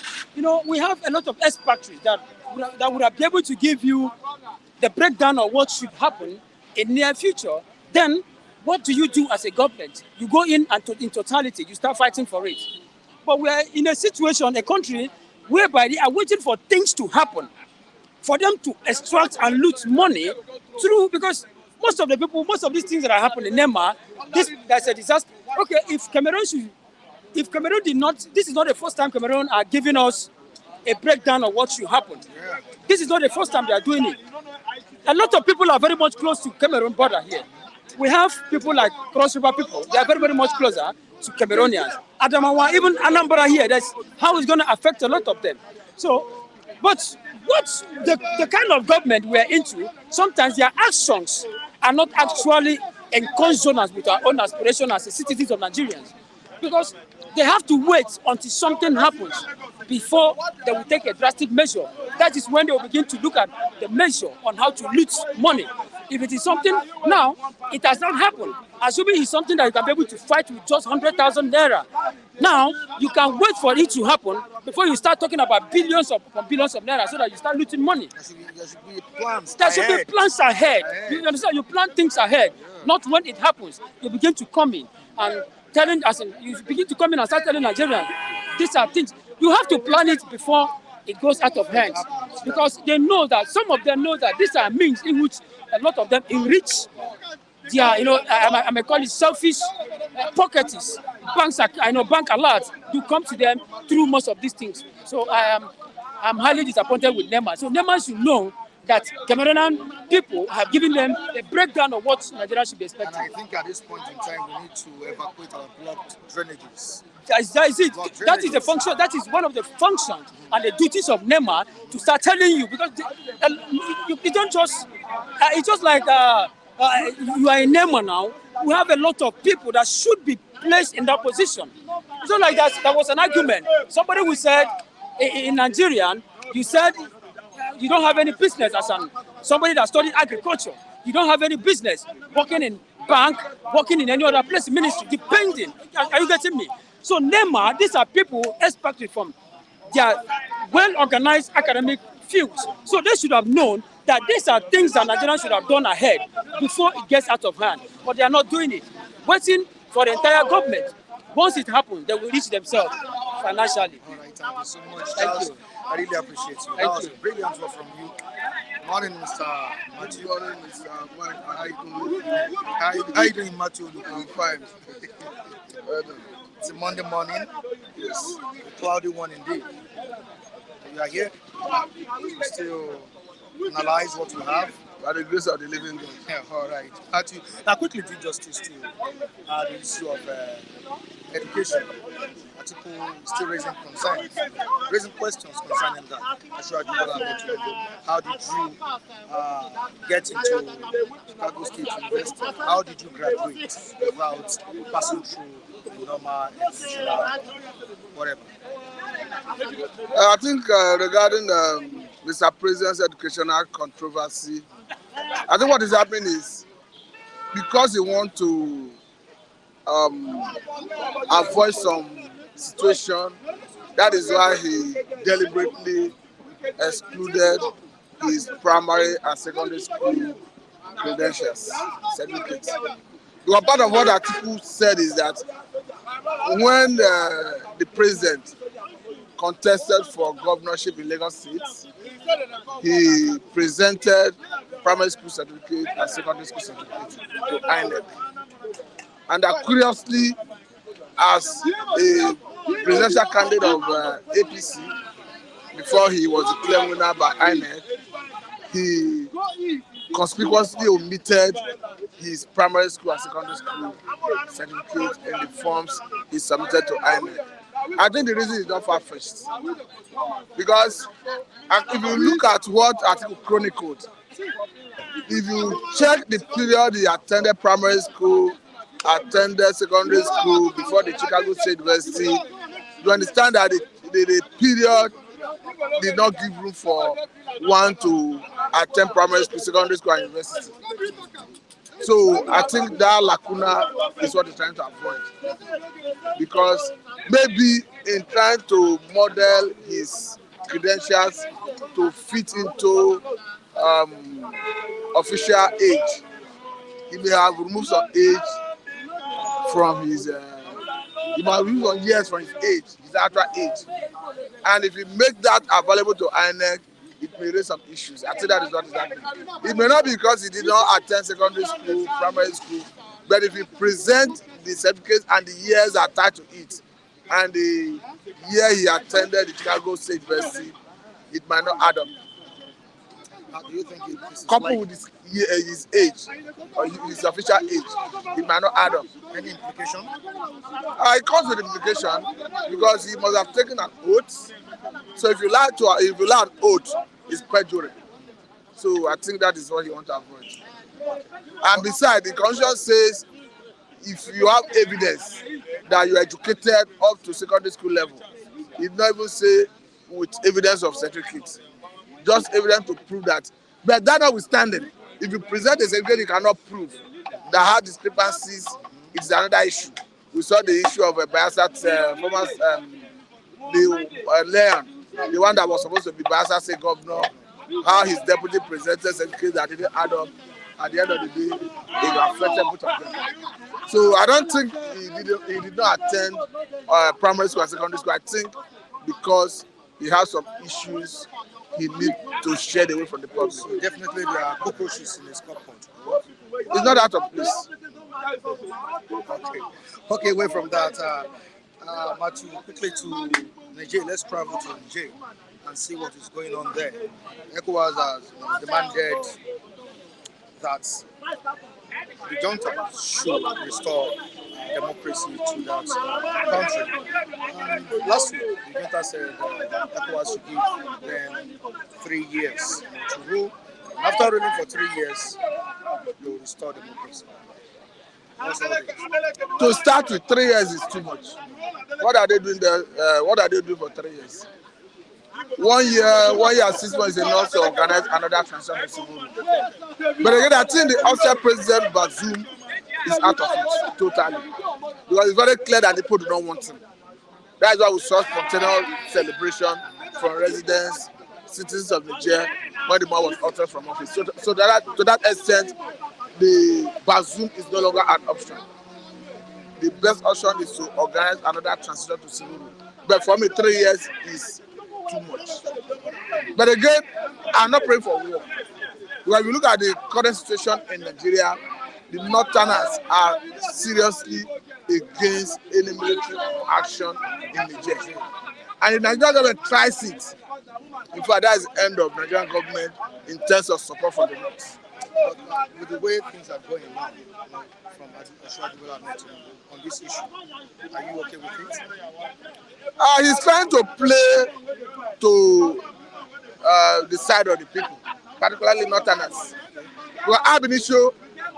We have a lot of expatriates that would be able to give you the breakdown of what should happen in near future. Then, what do you do as a government? You go in and in totality, you start fighting for it. But we are in a situation, a country, whereby they are waiting for things to happen, for them to extract and loot money through, because most of these things that are happening in NEMA, that's a disaster. Okay, if Cameroon did not, this is not the first time Cameroon are giving us a breakdown of what should happen. This is not the first time they are doing it. A lot of people are very much close to Cameroon border here. We have people like Cross River people, they are very, very much closer to Cameroonians. Adamawa, even Anambra here, that's how it's going to affect a lot of them. So, but what's the kind of government we are into, sometimes their actions are not actually in consonance with our own aspirations as citizens of Nigerians. Because they have to wait until something happens before they will take a drastic measure. That is when they will begin to look at the measure on how to loot money. If it is something now, it has not happened. Assuming it's something that you can be able to fight with just 100,000 naira, Now you can wait for it to happen before you start talking about billions of naira, so that you start looting money. There should be plans There should be ahead. plans ahead. Ahead. You understand? You plan things ahead, not when it happens. You begin to come in and telling us, you begin to come in and start telling Nigerians, these are things. You have to plan it before it goes out of hands, because they know that some of them know that these are means in which a lot of them enrich their, I may call it selfish pockets. Banks are, bank alerts do come to them through most of these things. So I'm highly disappointed with NEMA. So NEMA should know that Cameroonian people have given them a breakdown of what Nigeria should be And expecting. I think at this point in time, we need to evacuate our blocked drainages. That is it. That is the function. That is one of the functions and the duties of NEMA, to start telling you, because you don't just. It's just like you are in NEMA now. We have a lot of people that should be placed in that position. It's not like that. There was an argument. Somebody who said in Nigerian, you said you don't have any business as somebody that studied agriculture. You don't have any business working in bank, working in any other place, ministry, depending. Are you getting me? So NEMA, these are people expected from their well-organized academic fields. So they should have known that these are things that Nigerians should have done ahead before it gets out of hand. But they are not doing it. Waiting for the entire government. Once it happens, they will reach themselves financially. All right, thank you so much. Thank you. I really appreciate you. That was a brilliant one from you. Morning, Mr. Matthew. Morning, Mr. Mike. How you doing? How you doing, Matthew? I'm fine. Well done. It's a Monday morning. Yes. A cloudy one indeed. You are here to still analyze what you have. By the grace of the living God. Yeah, all right. Matthew, now quickly do justice to the issue of education. Article is still raising concerns, raising questions concerning that. How did you get into Chicago State University? How did you graduate without passing through the normal educational whatever? I think regarding Mr. President's educational controversy, I think what is happening is because he wants to avoid some situation, that is why he deliberately excluded his primary and secondary school credentials, certificates. Because part of what the article said is that when the president contested for governorship in Lagos State, he presented primary school certificate and secondary school certificate to INEC. And that curiously, as a presidential candidate of APC, before he was declared winner by INEC, he conspicuously omitted his primary school and secondary school certificate in the forms he submitted to INEC. I think the reason is not far-fetched, because if you look at what article chronicled, if you check the period he attended primary school, attended secondary school before the Chicago State University, you understand that the period did not give room for one to attend primary school, secondary school, and university. So I think that lacuna is what he's trying to avoid, because maybe in trying to model his credentials to fit into official age, he may have removed some age from his he might remove some years from his age, his actual age. And if he make that available to INEC, it may raise some issues. I think that is what is happening. It may not be because he did not attend secondary school, primary school, but if he present the certificates and the years attached to it, and the year he attended the Chicago State University, it might not add up. How do you think this is Coupled with his age, or his official age, it might not add up. any implication? It comes with implication because he must have taken an oath. So if you lie an oath, it's perjury. So I think that is what he wants to avoid. And besides, the Constitution says if you have evidence that you are educated up to secondary school level, it not even say with evidence of certificates, just evidence to prove that. But that notwithstanding, if you present a certificate you cannot prove that have discrepancies, it's another issue. We saw the issue of Bayelsa, former Leon, the one that was supposed to be Bayelsa State governor, how his deputy presented secretary that didn't add up. At the end of the day, it affected both of them. So I don't think he did not attend primary school and secondary school. I think because he has some issues, he needs to shed away from the public. So definitely there are cockroaches in his compound. It's not out of place. Okay, away from that, Matthew, quickly to Niger. Let's travel to Niger and see what is going on there. ECOWAS has demanded that the junta should restore democracy to that country. And last week, the junta said ECOWAS should give them 3 years to rule. And after ruling for 3 years, they will restore democracy. To start with 3 years is too much. What are they doing there? What are they doing for 3 years? 1 year, 6 months is enough to organize another transition. But again, I think the official president Bazoum is out of it totally, because it's very clear that the people do not want him. That is why we saw spontaneous celebration from residents, citizens of Niger when the man was ousted from office. So to that extent, the Bazoum is no longer an option. The best option is to organize another transition to civil rule. But for me, 3 years is too much. But again, I'm not praying for war. When you look at the current situation in Nigeria, the Northerners are seriously against any military action in Niger. And the Nigerian government tries it. In fact, that is the end of Nigerian government in terms of support for the North. But with the way things are going now, from Ashura development on this issue, are you okay with it? He's trying to play to the side of the people, particularly Northerners. Well, Ab initio,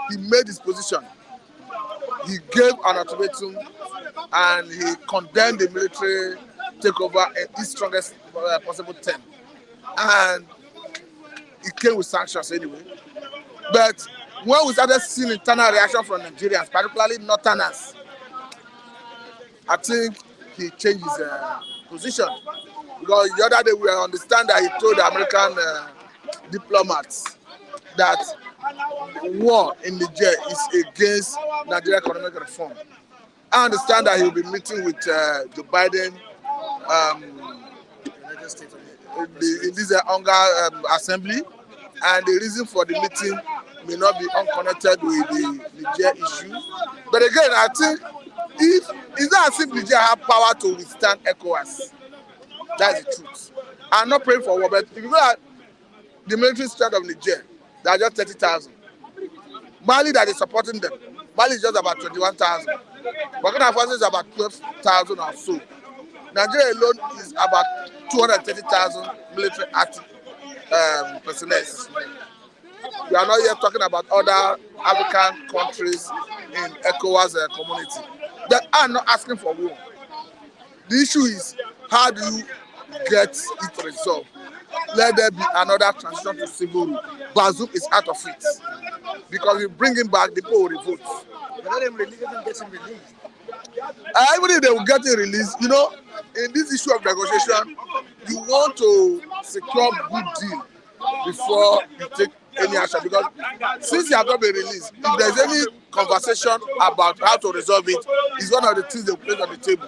he made his position. He gave an ultimatum and he condemned the military takeover in his strongest possible term. And it came with sanctions anyway. But when we started seeing internal reaction from Nigerians, particularly Northerners, I think he changed his position. Because the other day we understand that he told the American diplomats that war in Niger is against Nigerian economic reform. I understand that he will be meeting with Joe Biden in this hunger assembly, and the reason for the meeting may not be unconnected with the Niger issue. But again, I think it's not as if Niger have power to withstand ECOWAS. That's the truth. I'm not praying for war, but if you look at the military strength of Niger, they are just 30,000. Mali that is supporting them, Mali is just about 21,000. Burkina Faso is about 12,000 or so. Nigeria alone is about 230,000 military active personnel. We are not yet talking about other African countries in ECOWAS community that are not asking for war. The issue is, how do you get it resolved? Let there be another transition to civil rule. Bazoum is out of it. Because we bring him back, the people will revolt. Let him get him released. Even if they will get him released, in this issue of negotiation, you want to secure good deal before you take any action. Because since he has not been released, if there's any conversation about how to resolve it, it's one of the things they will place on the table.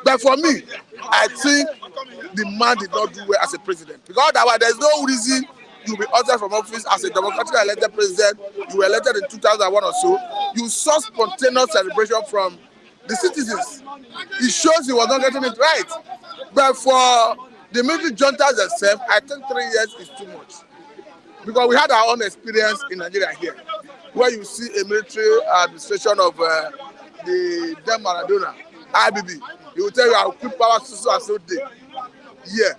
But for me, I think the man did not do well as a president. Because otherwise, there's no reason you'll be ousted from office as a democratically elected president. You were elected in 2001 or so. You saw spontaneous celebration from the citizens. It shows he was not getting it right. But for the military juntas themselves, I think 3 years is too much. Because we had our own experience in Nigeria here, where you see a military administration of the then Maradona, IBB. He will tell you, I'll keep power so day. Yeah.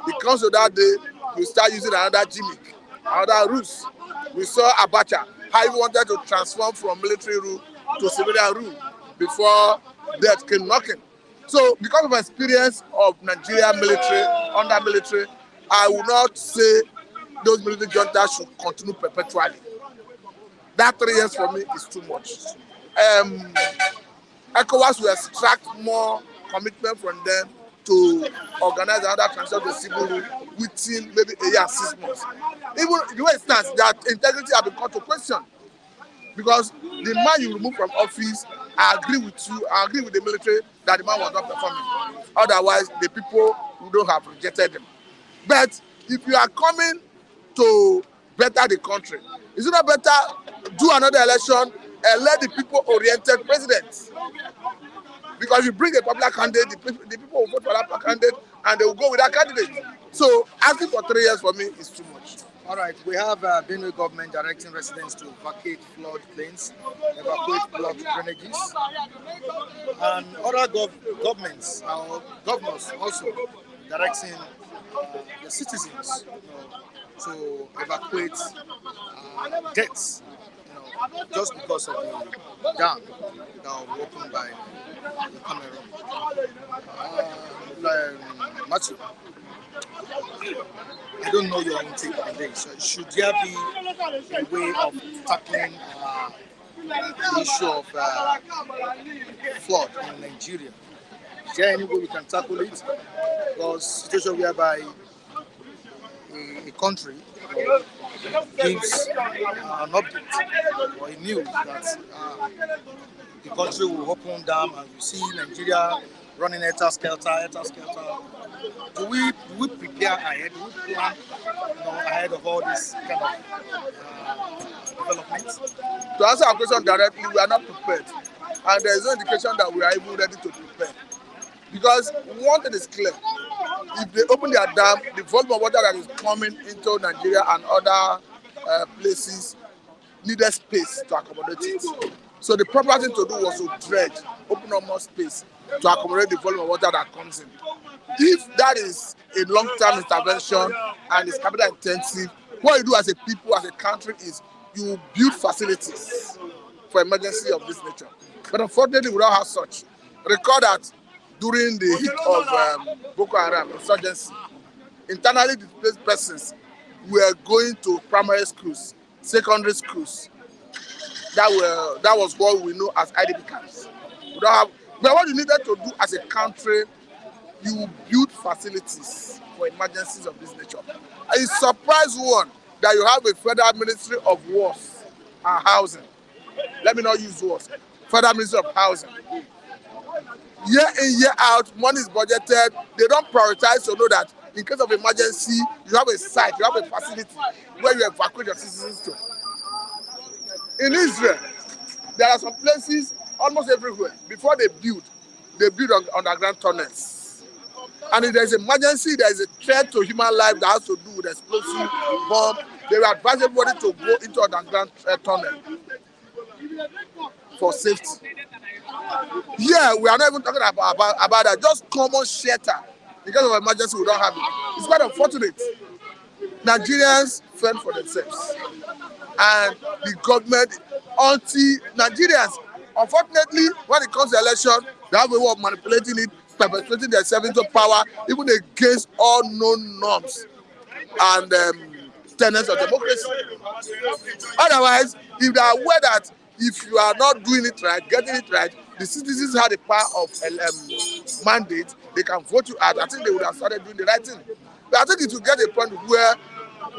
It comes to that day, you start using another gimmick, another rules. We saw Abacha, how he wanted to transform from military rule to civilian rule before death came knocking. So because of experience of Nigeria military, under military, I will not say those military juntas should continue perpetually. That 3 years for me is too much. ECOWAS will extract more commitment from them to organize another transition to civil rule within maybe a year and 6 months. Even the way it stands, their integrity have been called to question because the man you remove from office, I agree with you, I agree with the military that the man was not performing. Otherwise, the people would not have rejected him. But if you are coming to better the country, is it not better do another election and let the people oriented president? Because you bring a popular candidate, the people will vote for that candidate and they will go with that candidate. So asking for 3 years for me is too much. All right, we have Benue government directing residents to vacate flood plains, evacuate block drainages, and other governments, governors also directing the citizens, to evacuate debts, just because of the dam that were opened by the Cameroon. Matthew, I don't know your own take on this. Should there be a way of tackling the issue of flood in Nigeria? Is there any way we can tackle it? Because situation whereby a country gives an update or a news that the country will open dam and you see Nigeria running helter-skelter. Do we prepare ahead? Do we plan ahead of all this kind of developments? To answer our question directly, we are not prepared. And there is no indication that we are even ready to prepare. Because one thing is clear, if they open their dam, the volume of water that is coming into Nigeria and other places needed space to accommodate it. So the proper thing to do was to dredge, open up more space to accommodate the volume of water that comes in. If that is a long-term intervention and is capital intensive, what you do as a people, as a country, is you build facilities for emergency of this nature. But unfortunately, we don't have such. Recall that during the heat of Boko Haram insurgency, internally displaced persons were going to primary schools, secondary schools. That was what we know as IDP camps. We don't have, but what you needed to do as a country, you build facilities for emergencies of this nature. And it surprised one that you have a federal ministry of works and housing. Let me not use works. Federal Ministry of Housing. Year in, year out, money is budgeted. They don't prioritize to know that in case of emergency, you have a site, you have a facility where you evacuate your citizens to. In Israel, there are some places almost everywhere. Before they build on underground tunnels. And if there is an emergency, there is a threat to human life that has to do with explosive bomb. They will advise everybody to go into underground tunnel for safety. Yeah, we are not even talking about that. Just common shelter. In case of emergency, we don't have it. It's quite unfortunate. Nigerians fend for themselves. And the government, Nigerians, unfortunately, when it comes to election, they have a way of manipulating it, perpetuating themselves into power, even against all known norms and tenets of democracy. Otherwise, if they are aware that if you are not doing it right, getting it right, the citizens have the power of mandate, they can vote you out. I think they would have started doing the right thing. But I think it will get a point where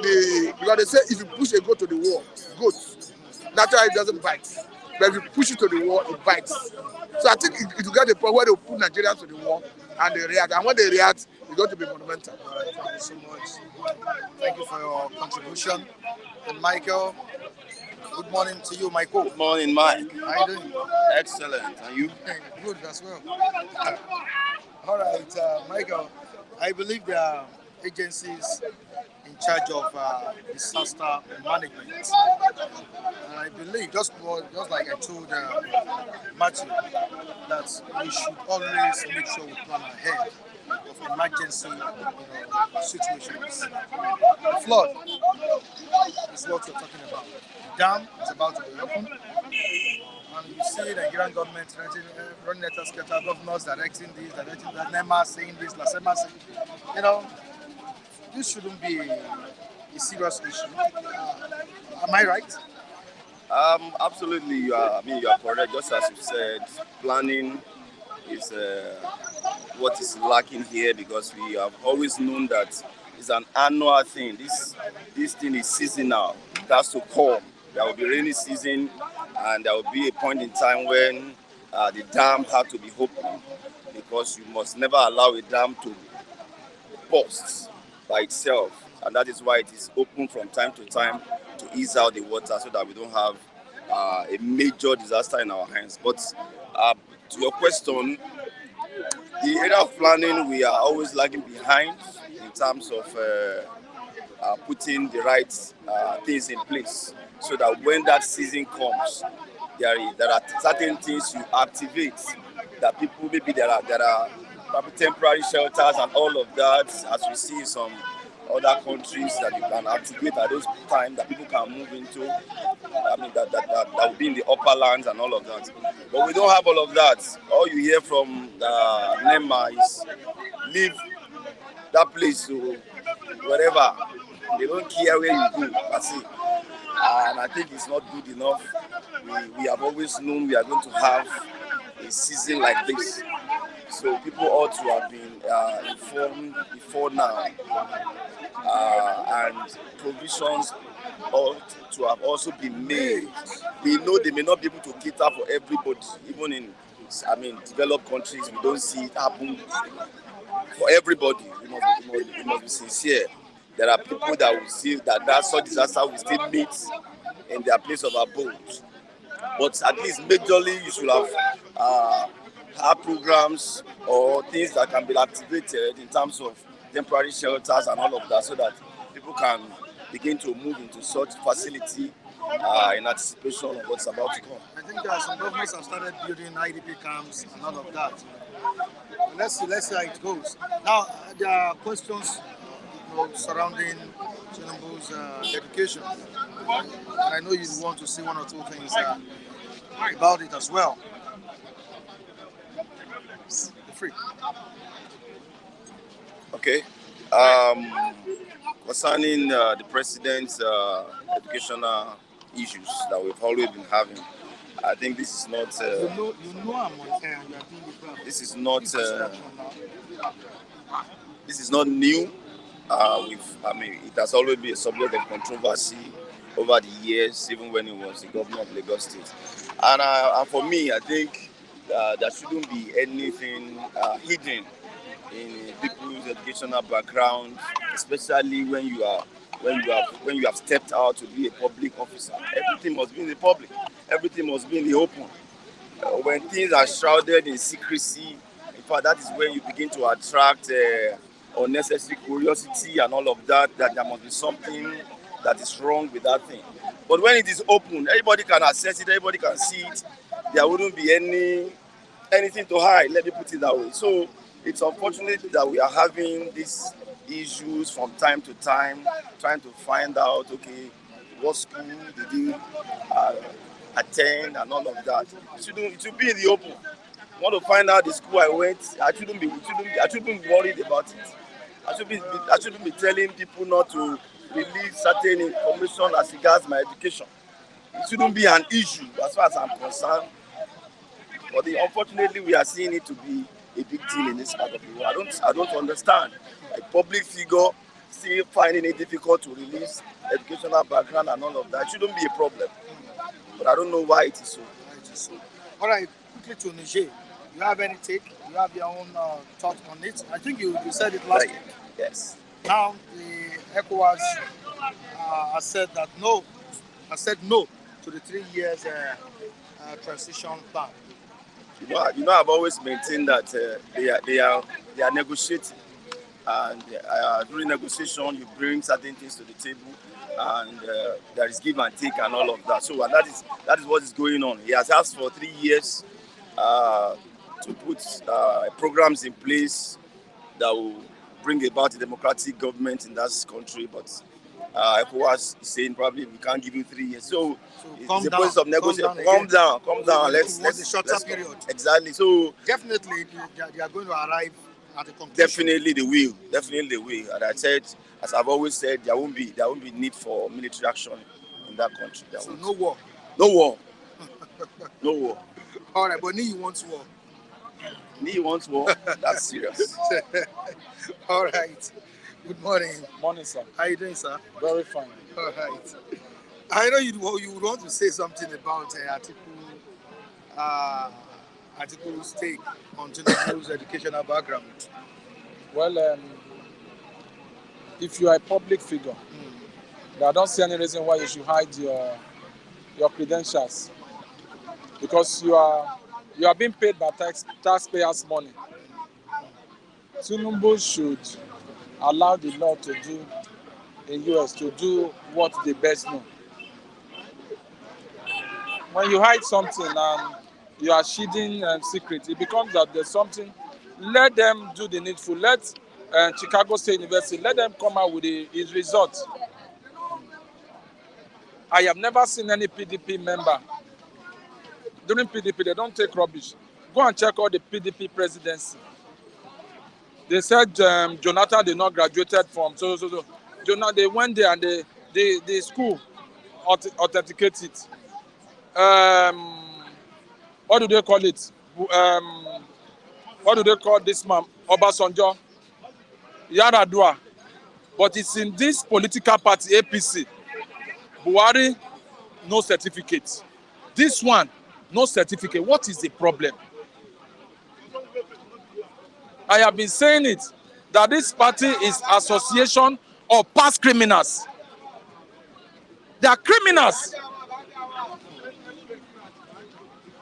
because they say if you push a goat to the wall, naturally it doesn't bite. But if you push it to the wall, it bites. So I think it will get a point where they will put Nigerians to the wall and they react. And when they react, it's going to be monumental. All right, thank you so much. Thank you for your contribution. And Michael, good morning to you, Michael. Good morning, Mike. How are you doing? Excellent. And you? Good as well. All right, Michael, I believe there are agencies in charge of disaster management. And I believe, just like I told Matthew, that we should always make sure we plan ahead of emergency situations. The flood is what we're talking about. The dam is about to be opened. And you see the Nigerian government running helter-skelter, governors directing this, directing that, NEMA saying this, LASEMA saying, this shouldn't be a serious issue. Am I right? Absolutely. You are correct. Just as you said, planning is what is lacking here because we have always known that it's an annual thing. This thing is seasonal. It has to come. There will be rainy season, and there will be a point in time when the dam has to be opened because you must never allow a dam to burst by itself, and that is why it is open from time to time to ease out the water so that we don't have a major disaster in our hands. But uh, to your question, the area of planning we are always lagging behind in terms of putting the right things in place so that when that season comes, there are certain things you activate that people maybe there are probably temporary shelters and all of that as we see in some other countries that you can activate at those times that people can move into. I mean that will be in the upper lands and all of that. But we don't have all of that. All you hear from NEMA is leave that place to wherever. They don't care where you go. That's it. And I think it's not good enough. We have always known we are going to have a season like this. So people ought to have been informed before now, and provisions ought to have also been made. We know they may not be able to cater for everybody, even in developed countries. We don't see it happen for everybody. We must be sincere. There are people that will see that such disaster will still meet in their place of abode. But at least majorly you should have programs or things that can be activated in terms of temporary shelters and all of that so that people can begin to move into such facility in anticipation of what's about to come. I think some governments have started building IDP camps and all of that. Let's see how it goes. Now, there are questions surrounding Tinubu's education. And I know you want to say one or two things about it as well. You're free. Okay. Concerning the president's educational issues that we've always been having, I think this is not. I'm on air. You are doing the program. This is not. This is not new. It has always been a subject of controversy over the years, even when he was the governor of Lagos State. And for me, I think there shouldn't be anything hidden in people's educational background, especially when you have stepped out to be a public officer. Everything must be in the public. Everything must be in the open. When things are shrouded in secrecy, in fact, that is when you begin to attract unnecessary curiosity and all of that. That there must be something that is wrong with that thing. But when it is open, everybody can access it. Everybody can see it. There wouldn't be anything to hide. Let me put it that way. So it's unfortunate that we are having these issues from time to time, trying to find out, what school did you attend and all of that. It should be in the open. I want to find out the school I went. I shouldn't be worried about it. I shouldn't be telling people not to release certain information as regards my education. It shouldn't be an issue as far as I'm concerned. But unfortunately, we are seeing it to be a big deal in this part of the world. I don't understand. A public figure still finding it difficult to release educational background and all of that. It shouldn't be a problem. But I don't know why it is so. All right, quickly to Niger. You have any take? You have your own thought on it? I think you said it last week. Yes. Now the ECOWAS has said no to the 3 years transition plan. I've always maintained that they are negotiating, and during negotiation you bring certain things to the table, and there is give and take and all of that. So and that is what is going on. He has asked for 3 years to put programs in place that will bring about a democratic government in that country, but ECOWAS is saying probably we can't give you 3 years. So it's a process of negotiation. Calm down. Let's the shorter period. Exactly. So definitely they are going to arrive at a conclusion. Definitely they will. And I said, as I've always said, there won't be need for military action in that country. So no war. No war. No war. All right, but you want war. Me wants war. That's serious. All right. Good morning. Morning, sir. How you doing, sir? Very fine. All right. I know you would want to say something about Atiku's take on Tinubu's educational background. Well, if you are a public figure, I don't see any reason why you should hide your credentials, because you are being paid by taxpayers' money. Tinubu should allow the law to do in US to do what they best know. When you hide something and you are shielding secret, it becomes that there's something. Let them do the needful. Let Chicago State University, let them come out with his results. I have never seen any PDP member. During PDP, they don't take rubbish. Go and check all the PDP presidency. They said Jonathan did not graduated from so. Jonathan, they went there and the school authenticated it. What do they call it? What do they call this man? Obasanjo, Yaradua. But it's in this political party, APC. Buhari, no certificate. This one, no certificate. What is the problem? I have been saying it, that this party is association of past criminals. They are criminals.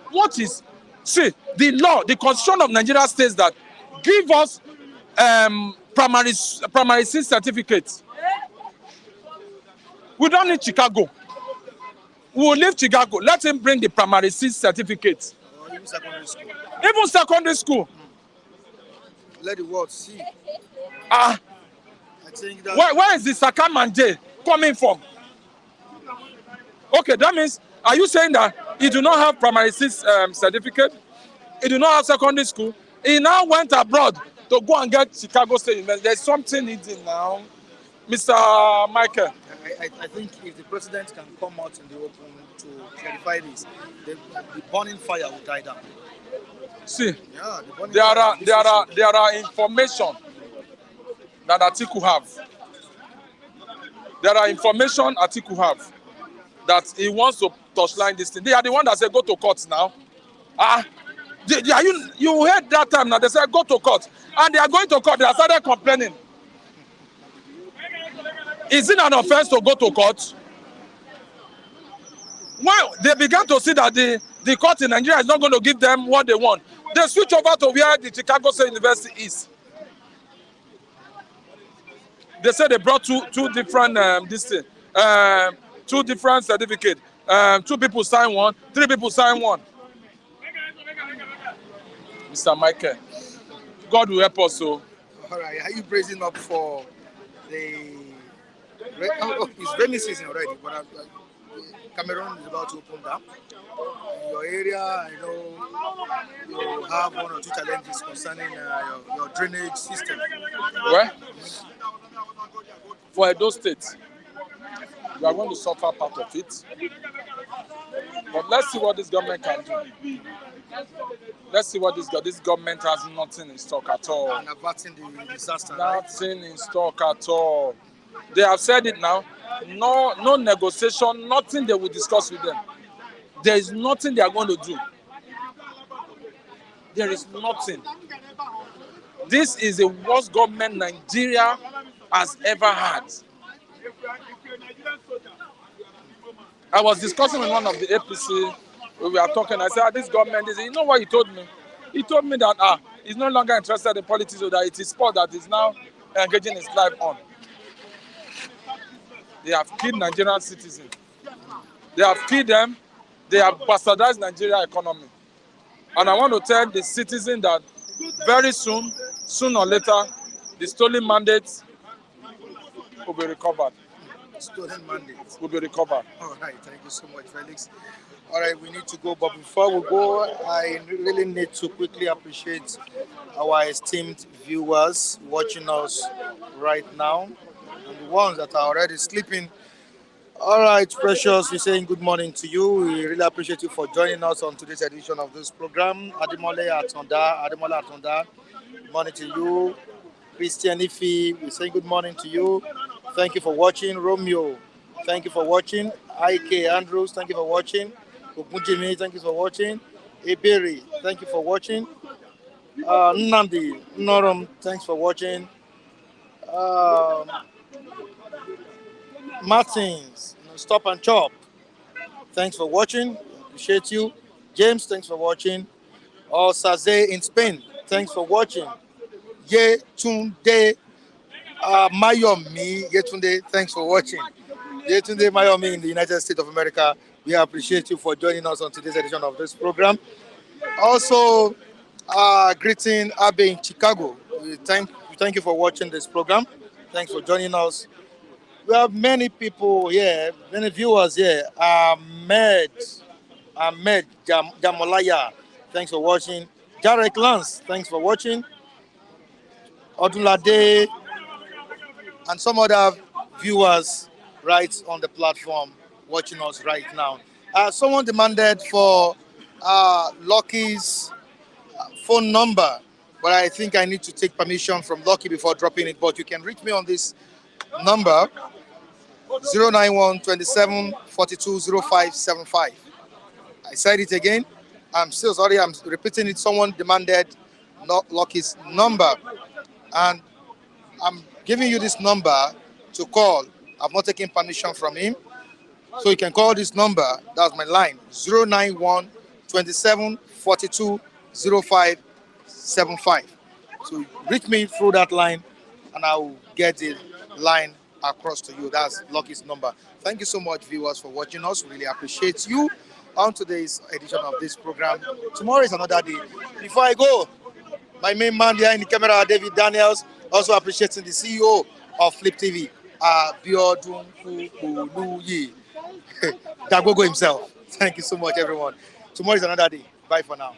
What is, see, the law, the constitution of Nigeria states that give us primary six certificates. We don't need Chicago. We will leave Chicago. Let him bring the primary six certificates. Or even secondary school. Even secondary school. Let the world see. I think that where is the Sakamanje coming from? Okay, that means, are you saying that he do not have primary six certificate? He do not have secondary school? He now went abroad to go and get Chicago State University. There's something needing now. Mr. Michael. I think if the president can come out in the open to clarify this, the burning fire will die down. See, Yeah, there are information that Atiku have. There are information Atiku have that he wants to touchline this thing. They are the one that say go to court now. You heard that time now, they said go to court. And they are going to court, they have started complaining. Is it an offense to go to court? When they began to see that the court in Nigeria is not going to give them what they want, they switch over to where the Chicago State University is. They said they brought two different two different certificates. 2 people sign one, 3 people sign one. Mr. Michael, God will help us. So, all right, are you praising up for the? It's rainy season already, but Cameroon is about to open down. In your area, I know you have 1 or 2 challenges concerning your drainage system. Where? For Edo State, we are going to suffer part of it. But let's see what this government can do. Let's see what this government has nothing in stock at all. And averting the disaster. Nothing in stock at all. They have said it now. No negotiation, nothing they will discuss with them. There is nothing they are going to do. There is nothing. This is the worst government Nigeria has ever had. I was discussing with one of the APC. We were talking. I said, this government is. You know what he told me? He told me that he's no longer interested in politics, so that it is sport that is now engaging his life on. They have killed Nigerian citizens. They have killed them. They have bastardized Nigeria economy. And I want to tell the citizen that very soon or later, the stolen mandates will be recovered. Stolen mandates will be recovered. All right, thank you so much, Felix. All right, we need to go, but before we go, I really need to quickly appreciate our esteemed viewers watching us right now, and the ones that are already sleeping All right, Precious, we're saying good morning to you. We really appreciate you for joining us on today's edition of this program. Ademola Atonda, good morning to you. Christian Ifi, we're saying good morning to you. Thank you for watching. Romeo, thank you for watching. IK Andrews, thank you for watching. Ogunjimi, thank you for watching. Eberi, thank you for watching. Nnamdi, Norum, thanks for watching. Um, Martins, Stop and Chop, thanks for watching. Appreciate you. James, thanks for watching. Or Saze in Spain, thanks for watching. Yetunde Mayomi, Yetunde, thanks for watching. Yetunde Mayomi in the United States of America, we appreciate you for joining us on today's edition of this program. Also, greeting Abe in Chicago. We thank you for watching this program. Thanks for joining us. We have many people here, many viewers here. Jamolaya, thanks for watching. Jarek Lance, thanks for watching. Odunlade, and some other viewers right on the platform watching us right now. Someone demanded for Lucky's phone number, but I think I need to take permission from Lucky before dropping it. But you can reach me on this number 091 27 42 0575. I said it again. I'm still sorry, I'm repeating it. Someone demanded Lucky's number, and I'm giving you this number to call. I've not taken permission from him. So you can call this number. That's my line 091 27 42 0575. So reach me through that line and I will get the line across to you. That's Lucky's number. Thank you so much, viewers, for watching us. Really appreciate you on today's edition of this program. Tomorrow is another day. Before I go, my main man behind the camera, David Daniels, also appreciating the CEO of Flip TV, Biodun Kuluyi, Dagogo himself. Thank you so much, everyone. Tomorrow is another day. Bye for now.